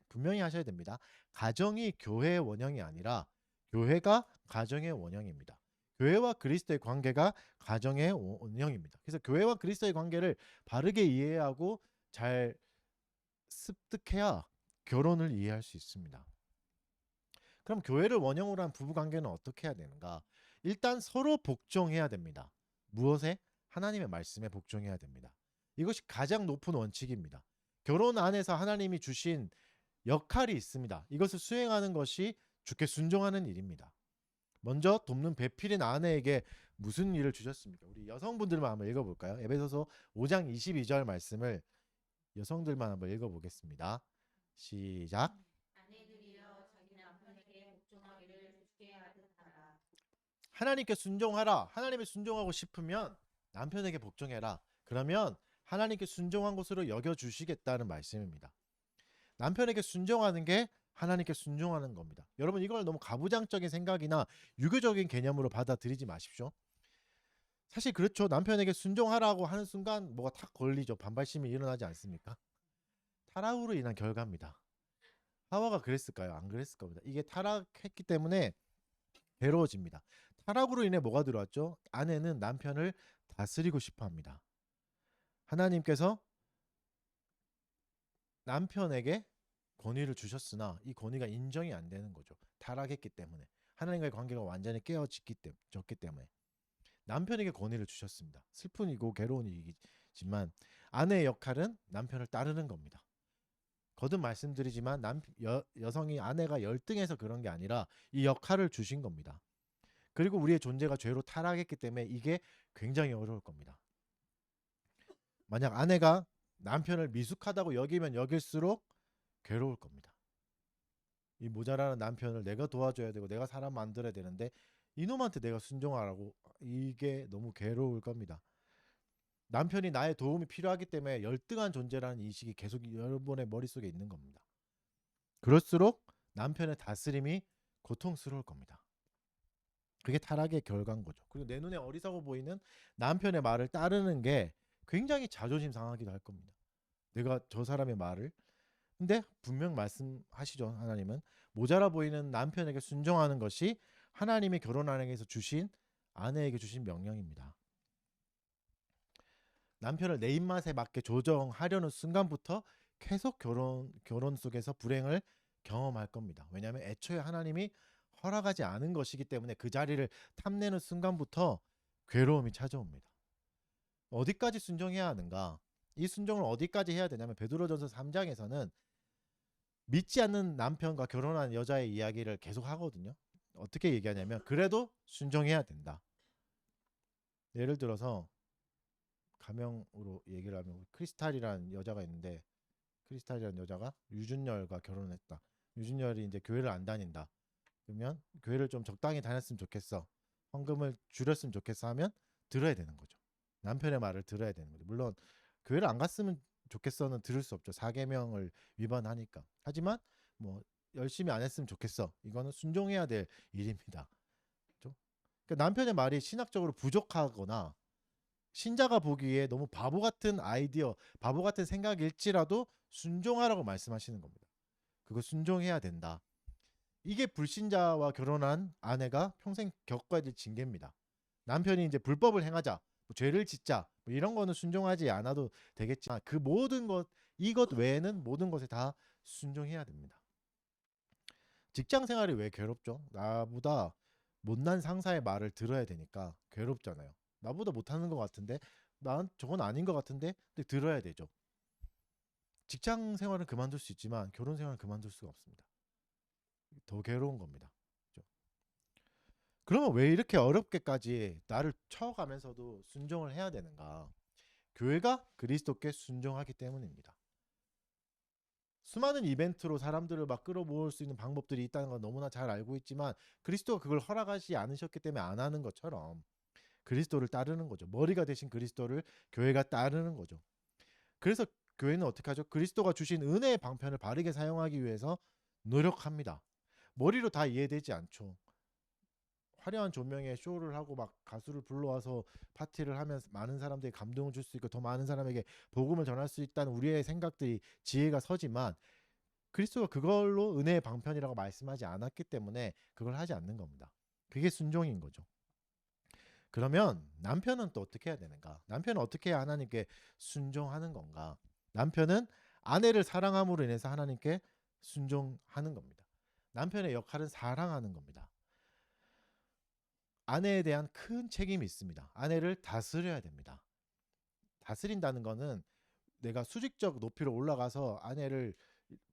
분명히 하셔야 됩니다. 가정이 교회의 원형이 아니라 교회가 가정의 원형입니다. 교회와 그리스도의 관계가 가정의 원형입니다. 그래서 교회와 그리스도의 관계를 바르게 이해하고 잘 습득해야 결혼을 이해할 수 있습니다. 그럼 교회를 원형으로 한 부부 관계는 어떻게 해야 되는가? 일단 서로 복종해야 됩니다. 무엇에? 하나님의 말씀에 복종해야 됩니다. 이것이 가장 높은 원칙입니다. 결혼 안에서 하나님이 주신 역할이 있습니다. 이것을 수행하는 것이 주께 순종하는 일입니다. 먼저 돕는 배필인 아내에게 무슨 일을 주셨습니까? 우리 여성분들만 한번 읽어볼까요? 에베소서 5장 22절 말씀을 여성들만 한번 읽어보겠습니다. 시작. 아내들이여 자기 남편에게 복종하기를 주께 하듯 하라. 하나님께 순종하라. 하나님에 순종하고 싶으면 남편에게 복종해라. 그러면 하나님께 순종한 것으로 여겨주시겠다는 말씀입니다. 남편에게 순종하는 게 하나님께 순종하는 겁니다. 여러분 이걸 너무 가부장적인 생각이나 유교적인 개념으로 받아들이지 마십시오. 사실 그렇죠. 남편에게 순종하라고 하는 순간 뭐가 탁 걸리죠. 반발심이 일어나지 않습니까? 타락으로 인한 결과입니다. 하와가 그랬을까요? 안 그랬을 겁니다. 이게 타락했기 때문에 괴로워집니다. 타락으로 인해 뭐가 들어왔죠? 아내는 남편을 다스리고 싶어 합니다. 하나님께서 남편에게 권위를 주셨으나 이 권위가 인정이 안 되는 거죠. 타락했기 때문에. 하나님과의 관계가 완전히 깨어졌기 때문에. 남편에게 권위를 주셨습니다. 슬픈 이고 괴로운 일이지만 아내의 역할은 남편을 따르는 겁니다. 거듭 말씀드리지만 여성이 아내가 열등해서 그런 게 아니라 이 역할을 주신 겁니다. 그리고 우리의 존재가 죄로 타락했기 때문에 이게 굉장히 어려울 겁니다. 만약 아내가 남편을 미숙하다고 여기면 여길수록 괴로울 겁니다. 이 모자라는 남편을 내가 도와줘야 되고 내가 사람 만들어야 되는데 이놈한테 내가 순종하라고, 이게 너무 괴로울 겁니다. 남편이 나의 도움이 필요하기 때문에 열등한 존재라는 인식이 계속 여러분의 머릿속에 있는 겁니다. 그럴수록 남편의 다스림이 고통스러울 겁니다. 그게 타락의 결과인 거죠. 그리고 내 눈에 어리석어 보이는 남편의 말을 따르는 게 굉장히 자존심 상하기도 할 겁니다. 내가 저 사람의 말을. 근데 분명 말씀하시죠. 하나님은 모자라 보이는 남편에게 순종하는 것이 하나님이 결혼 안에서 주신 아내에게 주신 명령입니다. 남편을 내 입맛에 맞게 조정하려는 순간부터 계속 결혼 속에서 불행을 경험할 겁니다. 왜냐하면 애초에 하나님이 허락하지 않은 것이기 때문에 그 자리를 탐내는 순간부터 괴로움이 찾아옵니다. 어디까지 순종해야 하는가? 이 순종을 어디까지 해야 되냐면 베드로전서 3장에서는 믿지 않는 남편과 결혼한 여자의 이야기를 계속 하거든요. 어떻게 얘기하냐면 그래도 순종해야 된다. 예를 들어서 가명으로 얘기를 하면 크리스탈이라는 여자가 있는데, 크리스탈이라는 여자가 유준열과 결혼했다. 유준열이 이제 교회를 안 다닌다. 그러면 교회를 좀 적당히 다녔으면 좋겠어, 헌금을 줄였으면 좋겠어 하면 들어야 되는 거죠. 남편의 말을 들어야 되는 거죠. 물론 교회를 안 갔으면 좋겠어는 들을 수 없죠. 사계명을 위반하니까. 하지만 뭐 열심히 안 했으면 좋겠어, 이거는 순종해야 될 일입니다. 그렇죠? 그러니까 남편의 말이 신학적으로 부족하거나 신자가 보기에 너무 바보 같은 아이디어, 바보 같은 생각일지라도 순종하라고 말씀하시는 겁니다. 그거 순종해야 된다. 이게 불신자와 결혼한 아내가 평생 겪어야 될 징계입니다. 남편이 이제 불법을 행하자, 뭐 죄를 짓자, 뭐 이런 거는 순종하지 않아도 되겠지만 그 모든 것, 이것 외에는 모든 것에 다 순종해야 됩니다. 직장 생활이 왜 괴롭죠? 나보다 못난 상사의 말을 들어야 되니까 괴롭잖아요. 나보다 못하는 것 같은데, 난 저건 아닌 것 같은데, 근데 들어야 되죠. 직장 생활은 그만둘 수 있지만 결혼 생활은 그만둘 수가 없습니다. 더 괴로운 겁니다. 그렇죠? 그러면 왜 이렇게 어렵게까지 나를 쳐가면서도 순종을 해야 되는가? 교회가 그리스도께 순종하기 때문입니다. 수많은 이벤트로 사람들을 막 끌어모을 수 있는 방법들이 있다는 건 너무나 잘 알고 있지만 그리스도가 그걸 허락하지 않으셨기 때문에 안 하는 것처럼 그리스도를 따르는 거죠. 머리가 되신 그리스도를 교회가 따르는 거죠. 그래서 교회는 어떻게 하죠? 그리스도가 주신 은혜의 방편을 바르게 사용하기 위해서 노력합니다. 머리로 다 이해되지 않죠. 화려한 조명에 쇼를 하고 막 가수를 불러와서 파티를 하면 많은 사람들이 감동을 줄 수 있고 더 많은 사람에게 복음을 전할 수 있다는 우리의 생각들이 지혜가 서지만 그리스도가 그걸로 은혜의 방편이라고 말씀하지 않았기 때문에 그걸 하지 않는 겁니다. 그게 순종인 거죠. 그러면 남편은 또 어떻게 해야 되는가? 남편은 어떻게 해야 하나님께 순종하는 건가? 남편은 아내를 사랑함으로 인해서 하나님께 순종하는 겁니다. 남편의 역할은 사랑하는 겁니다. 아내에 대한 큰 책임이 있습니다. 아내를 다스려야 됩니다. 다스린다는 거는 내가 수직적 높이로 올라가서 아내를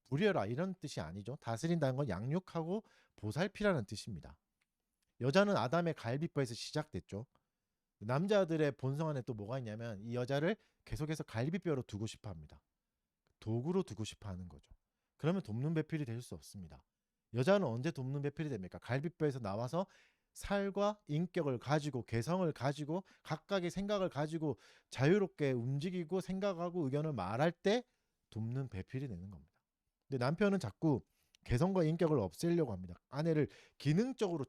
부려라 이런 뜻이 아니죠. 다스린다는 건 양육하고 보살피라는 뜻입니다. 여자는 아담의 갈비뼈에서 시작됐죠. 남자들의 본성 안에 또 뭐가 있냐면 이 여자를 계속해서 갈비뼈로 두고 싶어 합니다. 도구로 두고 싶어 하는 거죠. 그러면 돕는 배필이 될 수 없습니다. 여자는 언제 돕는 배필이 됩니까? 갈비뼈에서 나와서 살과 인격을 가지고 개성을 가지고 각각의 생각을 가지고 자유롭게 움직이고 생각하고 의견을 말할 때 돕는 배필이 되는 겁니다. 근데 남편은 자꾸 개성과 인격을 없애려고 합니다. 아내를 기능적으로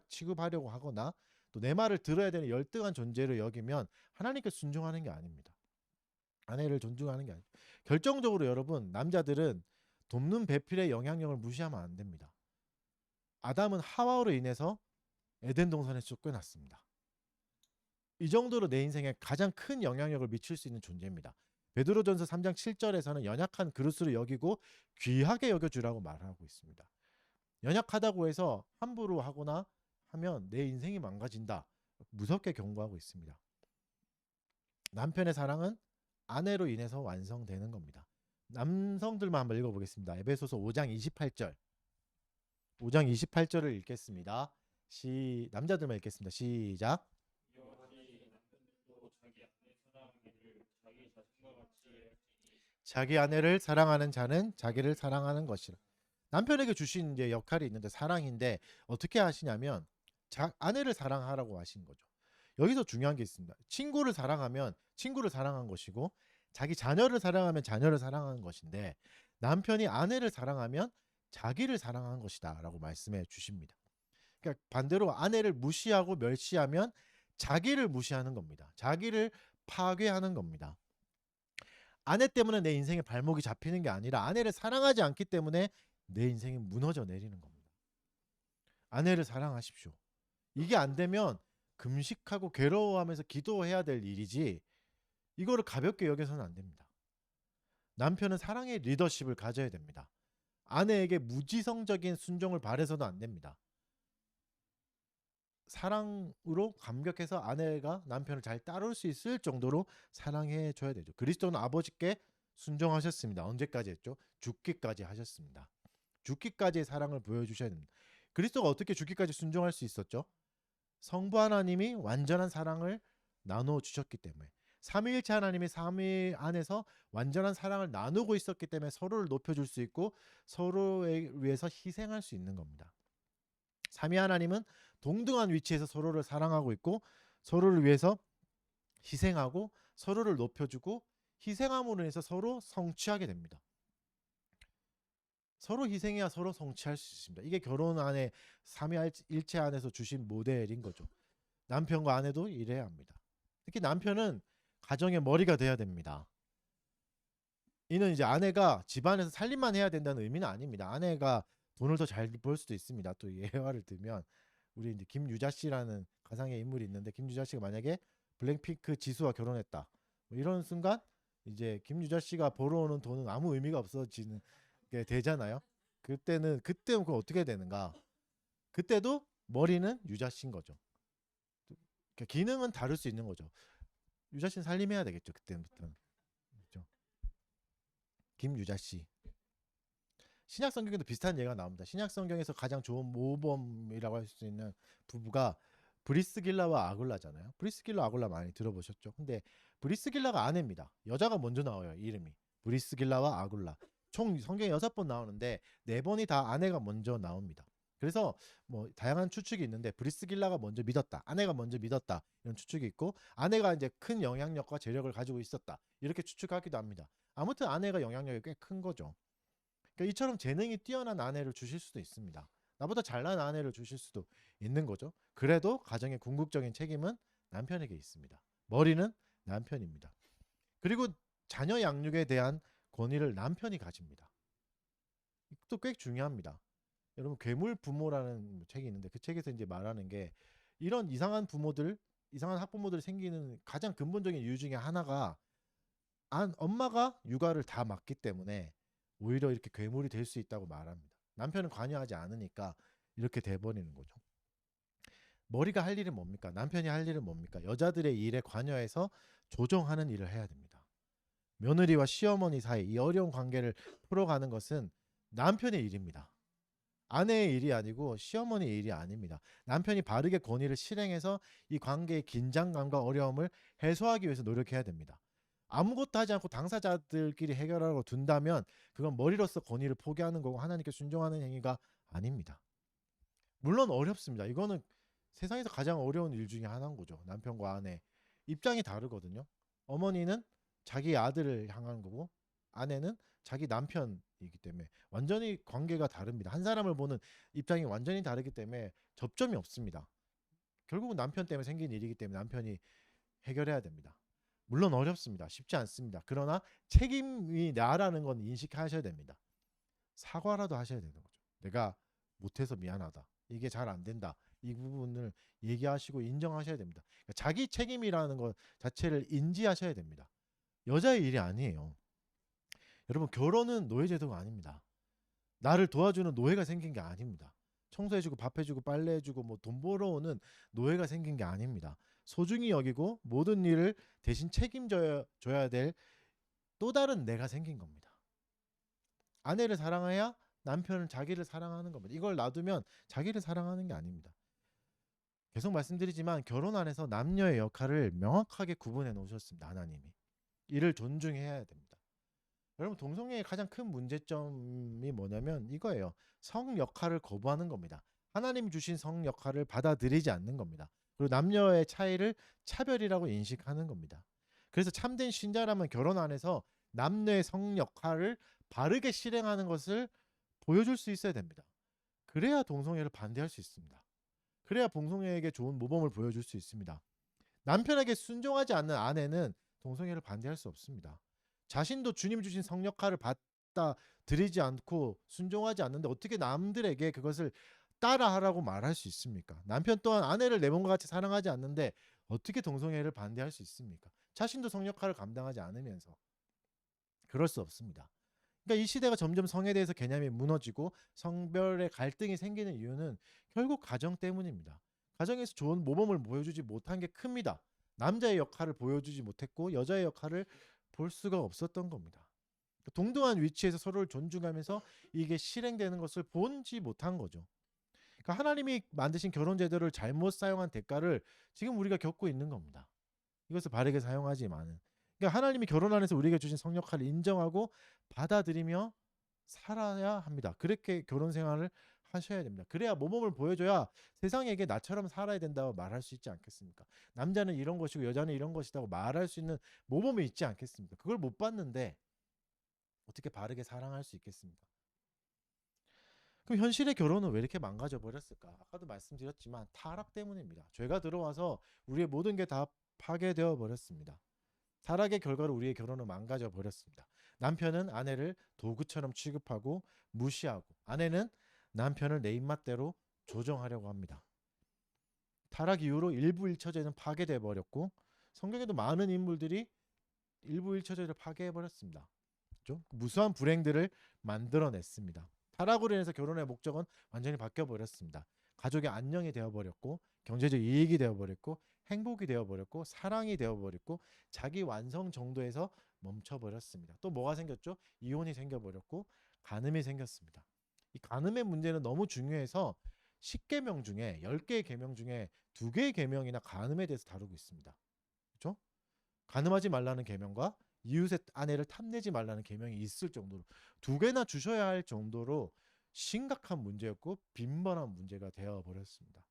취급하려고 하거나 또 내 말을 들어야 되는 열등한 존재로 여기면 하나님께 순종하는 게 아닙니다. 아내를 존중하는 게 아니죠. 결정적으로 여러분, 남자들은 돕는 배필의 영향력을 무시하면 안 됩니다. 아담은 하와로 인해서 에덴 동산에서 쫓겨났습니다. 이 정도로 내 인생에 가장 큰 영향력을 미칠 수 있는 존재입니다. 베드로전서 3장 7절에서는 연약한 그릇으로 여기고 귀하게 여겨주라고 말하고 있습니다. 연약하다고 해서 함부로 하거나 하면 내 인생이 망가진다. 무섭게 경고하고 있습니다. 남편의 사랑은 아내로 인해서 완성되는 겁니다. 남성들만 한번 읽어보겠습니다. 에베소서 5장 28절. 5장 28절을 읽겠습니다. 남자들만 읽겠습니다. 시작. 자기 아내를 사랑하는 자는 자기를 사랑하는 것이라. 남편에게 주신 이제 역할이 있는데 사랑인데 어떻게 하시냐면 아내를 사랑하라고 하신 거죠. 여기서 중요한 게 있습니다. 친구를 사랑하면 친구를 사랑한 것이고 자기 자녀를 사랑하면 자녀를 사랑하는 것인데 남편이 아내를 사랑하면 자기를 사랑한 것이다 라고 말씀해 주십니다. 그러니까 반대로 아내를 무시하고 멸시하면 자기를 무시하는 겁니다. 자기를 파괴하는 겁니다. 아내 때문에 내 인생의 발목이 잡히는 게 아니라 아내를 사랑하지 않기 때문에 내 인생이 무너져 내리는 겁니다. 아내를 사랑하십시오. 이게 안 되면 금식하고 괴로워하면서 기도해야 될 일이지 이거를 가볍게 여겨서는 안 됩니다. 남편은 사랑의 리더십을 가져야 됩니다. 아내에게 무지성적인 순종을 바래서도 안 됩니다. 사랑으로 감격해서 아내가 남편을 잘 따를 수 있을 정도로 사랑해 줘야 되죠. 그리스도는 아버지께 순종하셨습니다. 언제까지 했죠? 죽기까지 하셨습니다. 죽기까지의 사랑을 보여주셔야 됩니다. 그리스도가 어떻게 죽기까지 순종할 수 있었죠? 성부 하나님이 완전한 사랑을 나누어 주셨기 때문에, 삼위일체 하나님이 삼위 안에서 완전한 사랑을 나누고 있었기 때문에 서로를 높여줄 수 있고 서로에 위해서 희생할 수 있는 겁니다. 삼위 하나님은 동등한 위치에서 서로를 사랑하고 있고 서로를 위해서 희생하고 서로를 높여주고 희생함으로 인해서 서로 성취하게 됩니다. 서로 희생해야 서로 성취할 수 있습니다. 이게 결혼 안에 삼위일체 안에서 주신 모델인 거죠. 남편과 아내도 이래야 합니다. 특히 남편은 가정의 머리가 돼야 됩니다. 이는 이제 아내가 집안에서 살림만 해야 된다는 의미는 아닙니다. 아내가 돈을 더 잘 벌 수도 있습니다. 또 예화를 들면 우리 이제 김유자 씨라는 가상의 인물이 있는데 김유자 씨가 만약에 블랙핑크 지수와 결혼했다. 뭐 이런 순간 이제 김유자 씨가 벌어오는 돈은 아무 의미가 없어지는 게 되잖아요. 그때는 그럼 어떻게 되는가? 그때도 머리는 유자 씨인 거죠. 그러니까 기능은 다를 수 있는 거죠. 유자 씨는 살림해야 되겠죠. 그때부터는. 그렇죠? 김유자 씨. 신약 성경에도 비슷한 예가 나옵니다. 신약 성경에서 가장 좋은 모범이라고 할 수 있는 부부가 브리스길라와 아굴라잖아요. 브리스길라 아굴라 많이 들어보셨죠? 근데 브리스길라가 아내입니다. 여자가 먼저 나와요. 이름이 브리스길라와 아굴라. 총 성경에 6번 나오는데 4번이 다 아내가 먼저 나옵니다. 그래서 뭐 다양한 추측이 있는데 브리스길라가 먼저 믿었다, 아내가 먼저 믿었다 이런 추측이 있고 아내가 이제 큰 영향력과 재력을 가지고 있었다 이렇게 추측하기도 합니다. 아무튼 아내가 영향력이 꽤 큰 거죠. 그러니까 이처럼 재능이 뛰어난 아내를 주실 수도 있습니다. 나보다 잘난 아내를 주실 수도 있는 거죠. 그래도 가정의 궁극적인 책임은 남편에게 있습니다. 머리는 남편입니다. 그리고 자녀 양육에 대한 권위를 남편이 가집니다. 또 꽤 중요합니다. 여러분 괴물 부모라는 책이 있는데 그 책에서 이제 말하는 게 이런 이상한 부모들, 이상한 학부모들이 생기는 가장 근본적인 이유 중에 하나가 엄마가 육아를 다 맡기 때문에 오히려 이렇게 괴물이 될 수 있다고 말합니다. 남편은 관여하지 않으니까 이렇게 돼버리는 거죠. 머리가 할 일은 뭡니까? 남편이 할 일은 뭡니까? 여자들의 일에 관여해서 조정하는 일을 해야 됩니다. 며느리와 시어머니 사이 이 어려운 관계를 풀어가는 것은 남편의 일입니다. 아내의 일이 아니고 시어머니의 일이 아닙니다. 남편이 바르게 권위를 실행해서 이 관계의 긴장감과 어려움을 해소하기 위해서 노력해야 됩니다. 아무것도 하지 않고 당사자들끼리 해결하라고 둔다면 그건 머리로서 권위를 포기하는 거고 하나님께 순종하는 행위가 아닙니다. 물론 어렵습니다. 이거는 세상에서 가장 어려운 일 중에 하나인 거죠. 남편과 아내 입장이 다르거든요. 어머니는 자기 아들을 향한 거고 아내는 자기 남편이기 때문에 완전히 관계가 다릅니다. 한 사람을 보는 입장이 완전히 다르기 때문에 접점이 없습니다. 결국은 남편 때문에 생긴 일이기 때문에 남편이 해결해야 됩니다. 물론 어렵습니다. 쉽지 않습니다. 그러나 책임이 나라는 건 인식하셔야 됩니다. 사과라도 하셔야 되는 거죠. 내가 못해서 미안하다. 이게 잘 안 된다. 이 부분을 얘기하시고 인정하셔야 됩니다. 그러니까 자기 책임이라는 것 자체를 인지하셔야 됩니다. 여자의 일이 아니에요. 여러분 결혼은 노예 제도가 아닙니다. 나를 도와주는 노예가 생긴 게 아닙니다. 청소해주고 밥해주고 빨래해주고 뭐 돈 벌어오는 노예가 생긴 게 아닙니다. 소중히 여기고 모든 일을 대신 책임져야 될 또 다른 내가 생긴 겁니다. 아내를 사랑해야 남편은 자기를 사랑하는 겁니다. 이걸 놔두면 자기를 사랑하는 게 아닙니다. 계속 말씀드리지만 결혼 안에서 남녀의 역할을 명확하게 구분해 놓으셨습니다. 하나님이. 이를 존중해야 됩니다. 여러분 동성애의 가장 큰 문제점이 뭐냐면 이거예요. 성 역할을 거부하는 겁니다. 하나님 주신 성 역할을 받아들이지 않는 겁니다. 그리고 남녀의 차이를 차별이라고 인식하는 겁니다. 그래서 참된 신자라면 결혼 안에서 남녀의 성 역할을 바르게 실행하는 것을 보여줄 수 있어야 됩니다. 그래야 동성애를 반대할 수 있습니다. 그래야 동성애에게 좋은 모범을 보여줄 수 있습니다. 남편에게 순종하지 않는 아내는 동성애를 반대할 수 없습니다. 자신도 주님 주신 성 역할을 받아들이지 않고 순종하지 않는데 어떻게 남들에게 그것을 따라하라고 말할 수 있습니까? 남편 또한 아내를 내 몸과 같이 사랑하지 않는데 어떻게 동성애를 반대할 수 있습니까? 자신도 성 역할을 감당하지 않으면서 그럴 수 없습니다. 그러니까 이 시대가 점점 성에 대해서 개념이 무너지고 성별의 갈등이 생기는 이유는 결국 가정 때문입니다. 가정에서 좋은 모범을 보여주지 못한 게 큽니다. 남자의 역할을 보여주지 못했고 여자의 역할을 볼 수가 없었던 겁니다. 동등한 위치에서 서로를 존중하면서 이게 실행되는 것을 본지 못한 거죠. 그러니까 하나님이 만드신 결혼 제도를 잘못 사용한 대가를 지금 우리가 겪고 있는 겁니다. 이것을 바르게 사용하지만은 그러니까 하나님이 결혼 안에서 우리에게 주신 성 역할을 인정하고 받아들이며 살아야 합니다. 그렇게 결혼 생활을 하셔야 됩니다. 그래야 모범을 보여줘야 세상에게 나처럼 살아야 된다고 말할 수 있지 않겠습니까? 남자는 이런 것이고 여자는 이런 것이라고 말할 수 있는 모범이 있지 않겠습니까? 그걸 못 봤는데 어떻게 바르게 사랑할 수 있겠습니까? 그럼 현실의 결혼은 왜 이렇게 망가져 버렸을까? 아까도 말씀드렸지만 타락 때문입니다. 죄가 들어와서 우리의 모든 게 다 파괴되어 버렸습니다. 타락의 결과로 우리의 결혼은 망가져 버렸습니다. 남편은 아내를 도구처럼 취급하고 무시하고 아내는 남편을 내 입맛대로 조정하려고 합니다. 타락 이후로 일부일처제는 파괴돼 버렸고 성경에도 많은 인물들이 일부일처제를 파괴해 버렸습니다. 그렇죠? 무수한 불행들을 만들어냈습니다. 타락으로 인해서 결혼의 목적은 완전히 바뀌어 버렸습니다. 가족의 안녕이 되어 버렸고 경제적 이익이 되어 버렸고 행복이 되어 버렸고 사랑이 되어 버렸고 자기 완성 정도에서 멈춰 버렸습니다. 또 뭐가 생겼죠? 이혼이 생겨 버렸고 간음이 생겼습니다. 이 간음의 문제는 너무 중요해서 10계명 중에 10개의 계명 중에 2개의 계명이나 간음에 대해서 다루고 있습니다. 그렇죠? 간음하지 말라는 계명과 이웃의 아내를 탐내지 말라는 계명이 있을 정도로 2개나 주셔야 할 정도로 심각한 문제였고 빈번한 문제가 되어 버렸습니다.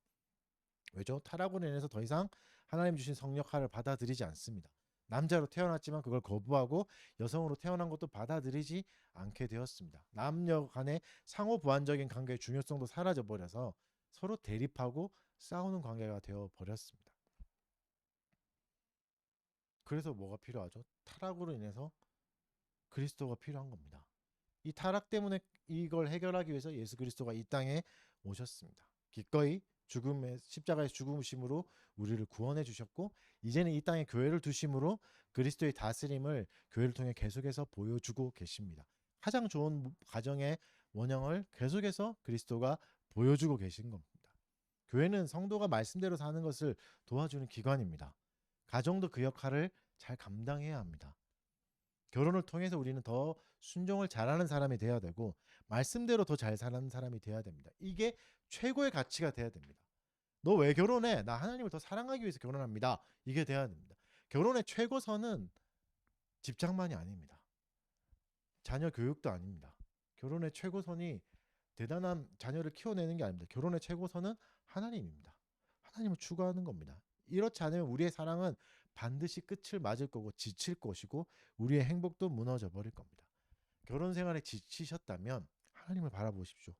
왜죠? 타락으로 인해서 더 이상 하나님 주신 성 역할을 받아들이지 않습니다. 남자로 태어났지만 그걸 거부하고 여성으로 태어난 것도 받아들이지 않게 되었습니다. 남녀 간의 상호 보완적인 관계의 중요성도 사라져 버려서 서로 대립하고 싸우는 관계가 되어 버렸습니다. 그래서 뭐가 필요하죠? 타락으로 인해서 그리스도가 필요한 겁니다. 이 타락 때문에 이걸 해결하기 위해서 예수 그리스도가 이 땅에 오셨습니다. 기꺼이 죽음의 십자가의 죽으심으로 우리를 구원해 주셨고 이제는 이 땅에 교회를 두심으로 그리스도의 다스림을 교회를 통해 계속해서 보여주고 계십니다. 가장 좋은 가정의 원형을 계속해서 그리스도가 보여주고 계신 겁니다. 교회는 성도가 말씀대로 사는 것을 도와주는 기관입니다. 가정도 그 역할을 잘 감당해야 합니다. 결혼을 통해서 우리는 더 순종을 잘하는 사람이 되어야 되고 말씀대로 더 잘 사는 사람이 되어야 됩니다. 이게 최고의 가치가 돼야 됩니다. 너 왜 결혼해? 나 하나님을 더 사랑하기 위해서 결혼합니다. 이게 돼야 됩니다. 결혼의 최고선은 집착만이 아닙니다. 자녀 교육도 아닙니다. 결혼의 최고선이 대단한 자녀를 키워내는 게 아닙니다. 결혼의 최고선은 하나님입니다. 하나님을 추구하는 겁니다. 이렇지 않으면 우리의 사랑은 반드시 끝을 맞을 거고 지칠 것이고 우리의 행복도 무너져 버릴 겁니다. 결혼 생활에 지치셨다면 하나님을 바라보십시오.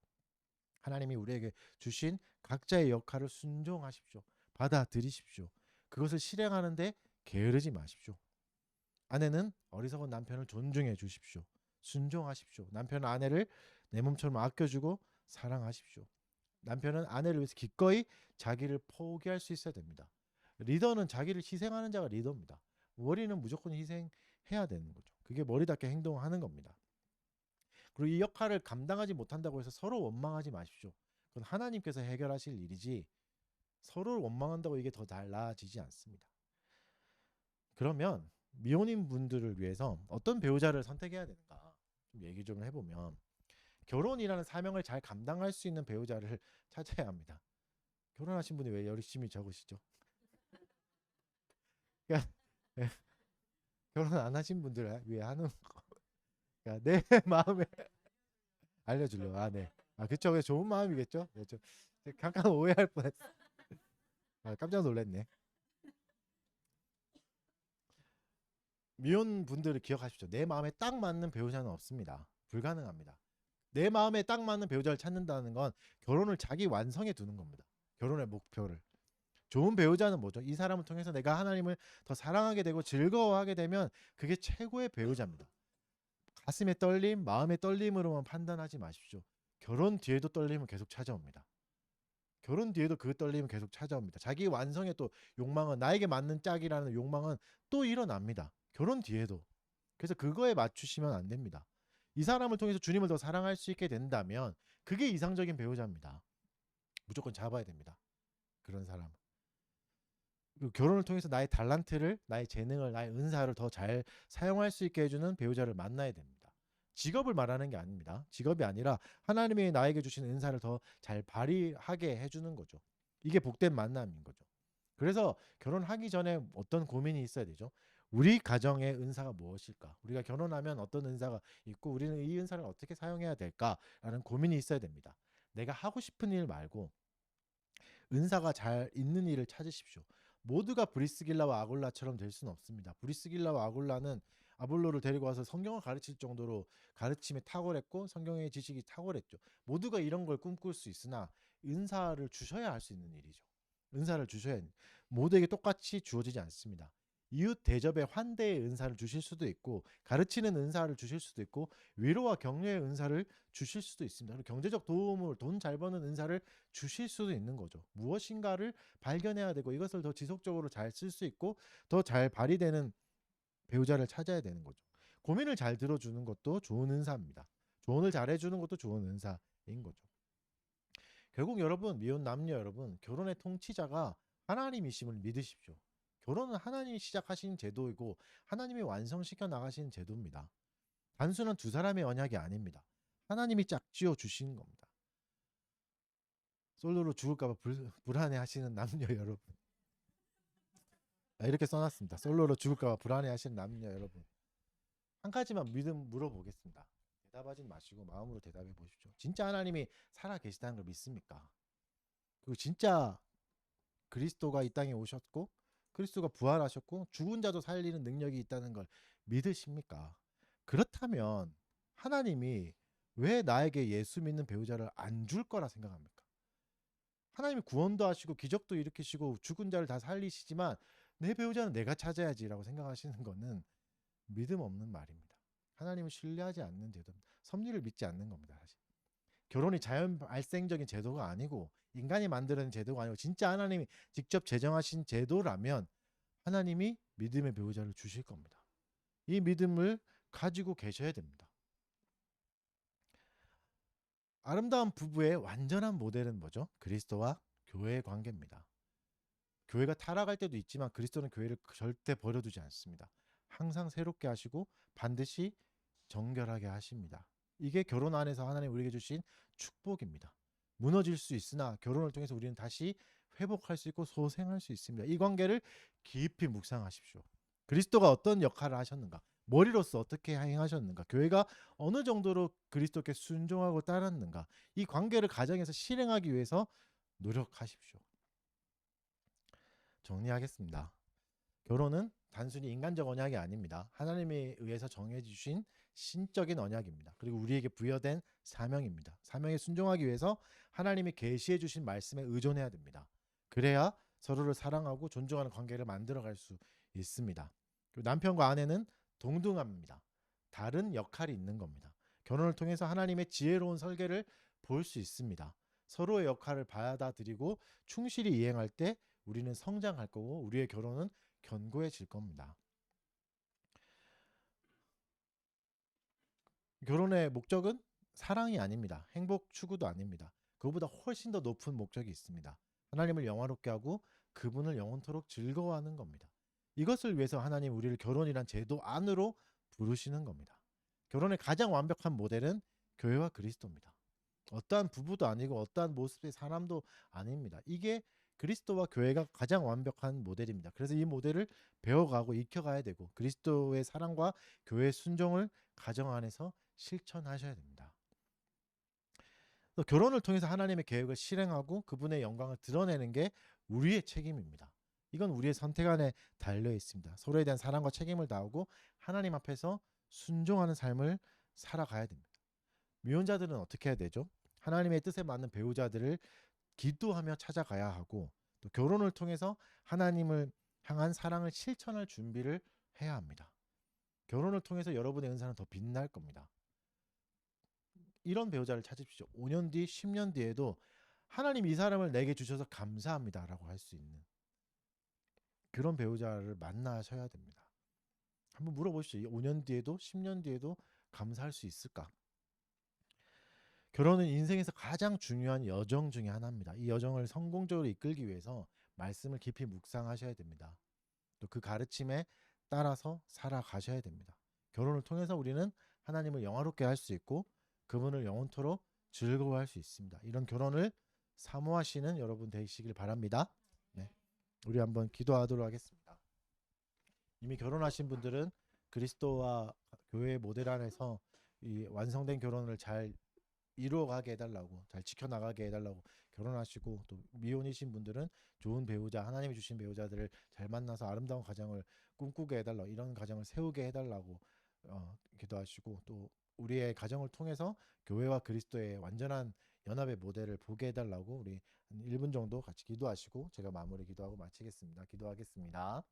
하나님이 우리에게 주신 각자의 역할을 순종하십시오. 받아들이십시오. 그것을 실행하는데 게으르지 마십시오. 아내는 어리석은 남편을 존중해 주십시오. 순종하십시오. 남편은 아내를 내 몸처럼 아껴주고 사랑하십시오. 남편은 아내를 위해서 기꺼이 자기를 포기할 수 있어야 됩니다. 리더는 자기를 희생하는 자가 리더입니다. 머리는 무조건 희생해야 되는 거죠. 그게 머리답게 행동하는 겁니다. 그리고 이 역할을 감당하지 못한다고 해서 서로 원망하지 마십시오. 그건 하나님께서 해결하실 일이지 서로를 원망한다고 이게 더 나아지지 않습니다. 그러면 미혼인 분들을 위해서 어떤 배우자를 선택해야 되는가 좀 얘기 좀 해보면 결혼이라는 사명을 잘 감당할 수 있는 배우자를 찾아야 합니다. 결혼하신 분이 왜 열심히 적으시죠? 그러니까 결혼 안 하신 분들 위해 하는 거. 그러니까 내 마음에 알려주려고. 네. 그쵸. 그게 좋은 마음이겠죠. 그렇죠. 잠깐 오해할 뻔했어. 깜짝 놀랐네. 미혼 분들을 기억하십시오. 내 마음에 딱 맞는 배우자는 없습니다. 불가능합니다. 내 마음에 딱 맞는 배우자를 찾는다는 건 결혼을 자기 완성에 두는 겁니다. 결혼의 목표를. 좋은 배우자는 뭐죠? 이 사람을 통해서 내가 하나님을 더 사랑하게 되고 즐거워하게 되면 그게 최고의 배우자입니다. 가슴의 떨림, 마음의 떨림으로만 판단하지 마십시오. 결혼 뒤에도 떨림은 계속 찾아옵니다. 결혼 뒤에도 그 떨림은 계속 찾아옵니다. 자기 완성의 또 욕망은 나에게 맞는 짝이라는 욕망은 또 일어납니다. 결혼 뒤에도. 그래서 그거에 맞추시면 안 됩니다. 이 사람을 통해서 주님을 더 사랑할 수 있게 된다면 그게 이상적인 배우자입니다. 무조건 잡아야 됩니다. 그런 사람. 결혼을 통해서 나의 달란트를, 나의 재능을, 나의 은사를 더 잘 사용할 수 있게 해주는 배우자를 만나야 됩니다. 직업을 말하는 게 아닙니다. 직업이 아니라 하나님이 나에게 주신 은사를 더 잘 발휘하게 해주는 거죠. 이게 복된 만남인 거죠. 그래서 결혼하기 전에 어떤 고민이 있어야 되죠. 우리 가정의 은사가 무엇일까? 우리가 결혼하면 어떤 은사가 있고 우리는 이 은사를 어떻게 사용해야 될까라는 고민이 있어야 됩니다. 내가 하고 싶은 일 말고 은사가 잘 있는 일을 찾으십시오. 모두가 브리스길라와 아굴라처럼 될 수는 없습니다. 브리스길라와 아굴라는 아볼로를 데리고 와서 성경을 가르칠 정도로 가르침에 탁월했고 성경의 지식이 탁월했죠. 모두가 이런 걸 꿈꿀 수 있으나 은사를 주셔야 할 수 있는 일이죠. 은사를 주셔야 모두에게 똑같이 주어지지 않습니다. 이웃 대접의 환대의 은사를 주실 수도 있고 가르치는 은사를 주실 수도 있고 위로와 격려의 은사를 주실 수도 있습니다. 경제적 도움을 돈 잘 버는 은사를 주실 수도 있는 거죠. 무엇인가를 발견해야 되고 이것을 더 지속적으로 잘 쓸 수 있고 더 잘 발휘되는 배우자를 찾아야 되는 거죠. 고민을 잘 들어주는 것도 좋은 은사입니다. 조언을 잘해주는 것도 좋은 은사인 거죠. 결국 여러분, 미혼 남녀 여러분, 결혼의 통치자가 하나님이심을 믿으십시오. 결혼은 하나님이 시작하신 제도이고 하나님이 완성시켜 나가신 제도입니다. 단순한 두 사람의 언약이 아닙니다. 하나님이 짝지어 주신 겁니다. 솔로로 죽을까 봐 불안해 하시는 남녀 여러분. 이렇게 써놨습니다. 솔로로 죽을까 봐 불안해 하시는 남녀 여러분. 한 가지만 물어보겠습니다. 대답하지 마시고 마음으로 대답해 보십시오. 진짜 하나님이 살아 계시다는 걸 믿습니까? 그리고 진짜 그리스도가 이 땅에 오셨고 그리스도가 부활하셨고 죽은 자도 살리는 능력이 있다는 걸 믿으십니까? 그렇다면 하나님이 왜 나에게 예수 믿는 배우자를 안 줄 거라 생각합니까? 하나님이 구원도 하시고 기적도 일으키시고 죽은 자를 다 살리시지만 내 배우자는 내가 찾아야지라고 생각하시는 거는 믿음 없는 말입니다. 하나님을 신뢰하지 않는 제도입니다. 섭리를 믿지 않는 겁니다. 사실. 결혼이 자연 발생적인 제도가 아니고 인간이 만드는 제도가 아니고 진짜 하나님이 직접 제정하신 제도라면 하나님이 믿음의 배우자를 주실 겁니다. 이 믿음을 가지고 계셔야 됩니다. 아름다운 부부의 완전한 모델은 뭐죠? 그리스도와 교회의 관계입니다. 교회가 타락할 때도 있지만 그리스도는 교회를 절대 버려두지 않습니다. 항상 새롭게 하시고 반드시 정결하게 하십니다. 이게 결혼 안에서 하나님 우리에게 주신 축복입니다. 무너질 수 있으나 결혼을 통해서 우리는 다시 회복할 수 있고 소생할 수 있습니다. 이 관계를 깊이 묵상하십시오. 그리스도가 어떤 역할을 하셨는가? 머리로서 어떻게 행하셨는가? 교회가 어느 정도로 그리스도께 순종하고 따랐는가? 이 관계를 가정에서 실행하기 위해서 노력하십시오. 정리하겠습니다. 결혼은 단순히 인간적 언약이 아닙니다. 하나님에 의해서 정해 주신 신적인 언약입니다. 그리고 우리에게 부여된 사명입니다. 사명에 순종하기 위해서 하나님이 계시해 주신 말씀에 의존해야 됩니다. 그래야 서로를 사랑하고 존중하는 관계를 만들어 갈 수 있습니다. 그리고 남편과 아내는 동등합니다. 다른 역할이 있는 겁니다. 결혼을 통해서 하나님의 지혜로운 설계를 볼 수 있습니다. 서로의 역할을 받아들이고 충실히 이행할 때 우리는 성장할 거고 우리의 결혼은 견고해질 겁니다. 결혼의 목적은 사랑이 아닙니다. 행복 추구도 아닙니다. 그보다 훨씬 더 높은 목적이 있습니다. 하나님을 영화롭게 하고 그분을 영원토록 즐거워하는 겁니다. 이것을 위해서 하나님 우리를 결혼이란 제도 안으로 부르시는 겁니다. 결혼의 가장 완벽한 모델은 교회와 그리스도입니다. 어떠한 부부도 아니고 어떠한 모습의 사람도 아닙니다. 이게 그리스도와 교회가 가장 완벽한 모델입니다. 그래서 이 모델을 배워가고 익혀가야 되고 그리스도의 사랑과 교회의 순종을 가정 안에서 실천하셔야 됩니다. 또 결혼을 통해서 하나님의 계획을 실행하고 그분의 영광을 드러내는 게 우리의 책임입니다. 이건 우리의 선택 안에 달려 있습니다. 서로에 대한 사랑과 책임을 다하고 하나님 앞에서 순종하는 삶을 살아가야 됩니다. 미혼자들은 어떻게 해야 되죠? 하나님의 뜻에 맞는 배우자들을 기도하며 찾아가야 하고 또 결혼을 통해서 하나님을 향한 사랑을 실천할 준비를 해야 합니다. 결혼을 통해서 여러분의 은사는 더 빛날 겁니다. 이런 배우자를 찾으십시오. 5년 뒤, 10년 뒤에도 하나님 이 사람을 내게 주셔서 감사합니다라고 할 수 있는 그런 배우자를 만나셔야 됩니다. 한번 물어보시죠. 5년 뒤에도 10년 뒤에도 감사할 수 있을까? 결혼은 인생에서 가장 중요한 여정 중에 하나입니다. 이 여정을 성공적으로 이끌기 위해서 말씀을 깊이 묵상하셔야 됩니다. 또 그 가르침에 따라서 살아가셔야 됩니다. 결혼을 통해서 우리는 하나님을 영화롭게 할 수 있고 그분을 영원토록 즐거워할 수 있습니다. 이런 결혼을 사모하시는 여러분 되시길 바랍니다. 네, 우리 한번 기도하도록 하겠습니다. 이미 결혼하신 분들은 그리스도와 교회의 모델 안에서 이 완성된 결혼을 잘 이루어가게 해달라고 잘 지켜나가게 해달라고 결혼하시고 또 미혼이신 분들은 좋은 배우자 하나님이 주신 배우자들을 잘 만나서 아름다운 가정을 꿈꾸게 해달라 이런 가정을 세우게 해달라고 기도하시고 또 우리의 가정을 통해서 교회와 그리스도의 완전한 연합의 모델을 보게 해달라고 우리 한 1분 정도 같이 기도하시고 제가 마무리 기도하고 마치겠습니다. 기도하겠습니다.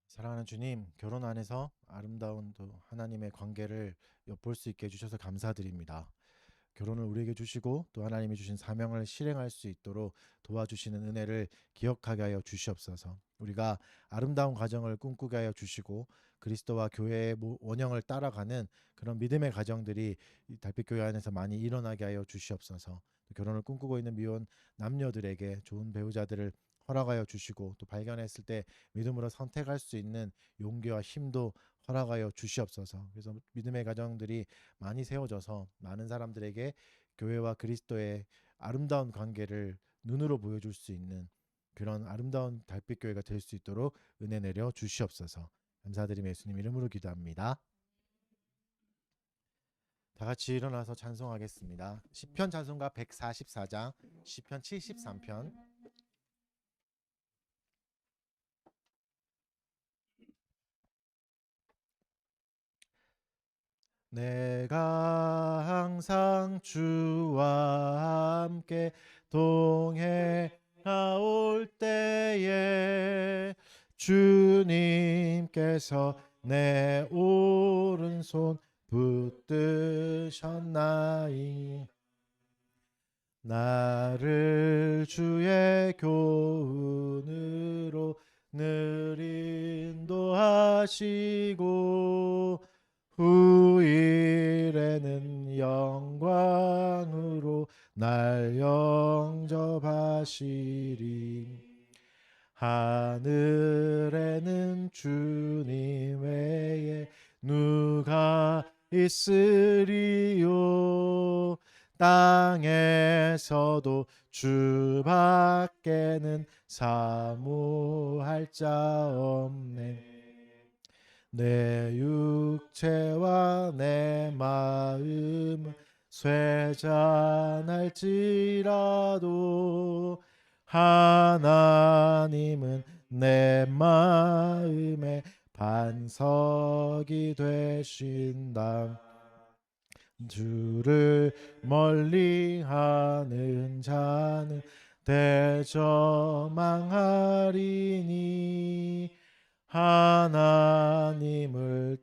사랑하는 주님, 결혼 안에서 아름다운 또 하나님의 관계를 엿볼 수 있게 해주셔서 감사드립니다. 결혼을 우리에게 주시고 또 하나님이 주신 사명을 실행할 수 있도록 도와주시는 은혜를 기억하게 하여 주시옵소서. 우리가 아름다운 가정을 꿈꾸게 하여 주시고 그리스도와 교회의 원형을 따라가는 그런 믿음의 가정들이 이 달빛교회 안에서 많이 일어나게 하여 주시옵소서. 결혼을 꿈꾸고 있는 미혼 남녀들에게 좋은 배우자들을 허락하여 주시고 또 발견했을 때 믿음으로 선택할 수 있는 용기와 힘도 허락하여 주시옵소서. 그래서 믿음의 가정들이 많이 세워져서 많은 사람들에게 교회와 그리스도의 아름다운 관계를 눈으로 보여줄 수 있는 그런 아름다운 달빛교회가 될 수 있도록 은혜 내려 주시옵소서. 감사드리며 예수님 이름으로 기도합니다. 다 같이 일어나서 찬송하겠습니다. 시편 찬송가 144장, 시편 73편. 내가 항상 주와 함께 동행하올 때에 주님께서 내 오른손 붙드셨나이. 나를 주의 교훈으로 늘 인도하시고 후일에는 영광으로 날 영접하시리. 하늘에는 주님 외에 누가 있으리요. 땅에서도 주밖에는 사모할 자 없네. 내 육체와 내 마음은 쇠잔할지라도 하나님은 내 마음의 반석이 되신다. 주를 멀리하는 자는 대저망하리니 하나님을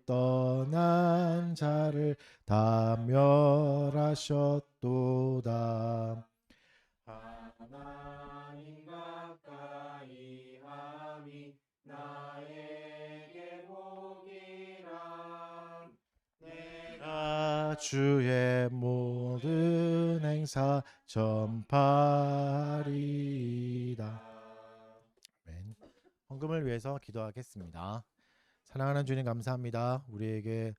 떠난 자를 다 멸하셨도다. 하나님 가까이 함이 나에게 복이라. 내가 주의 모든 행사 전파리이다. 아멘. 헌금을 위해서 기도하겠습니다. 사랑하는 주님 감사합니다. 우리에게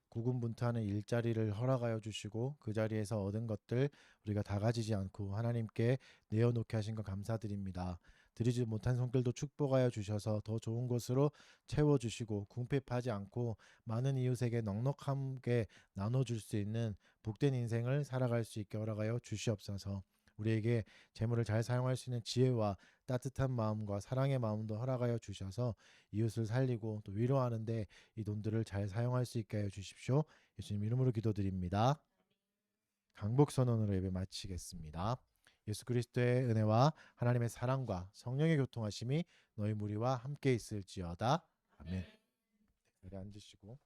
고군분투하는 일자리를 허락하여 주시고 그 자리에서 얻은 것들 우리가 다 가지지 않고 하나님께 내어놓게 하신 것 감사드립니다. 드리지 못한 손길도 축복하여 주셔서 더 좋은 곳으로 채워주시고 궁핍하지 않고 많은 이웃에게 넉넉하게 나눠줄 수 있는 복된 인생을 살아갈 수 있게 허락하여 주시옵소서. 우리에게 재물을 잘 사용할 수 있는 지혜와 따뜻한 마음과 사랑의 마음도 허락하여 주셔서 이웃을 살리고 또 위로하는데 이 돈들을 잘 사용할 수 있게 해 주십시오. 예수님 이름으로 기도드립니다. 강복 선언으로 예배 마치겠습니다. 예수 그리스도의 은혜와 하나님의 사랑과 성령의 교통하심이 너희 무리와 함께 있을지어다. 아멘. 자리에 앉으시고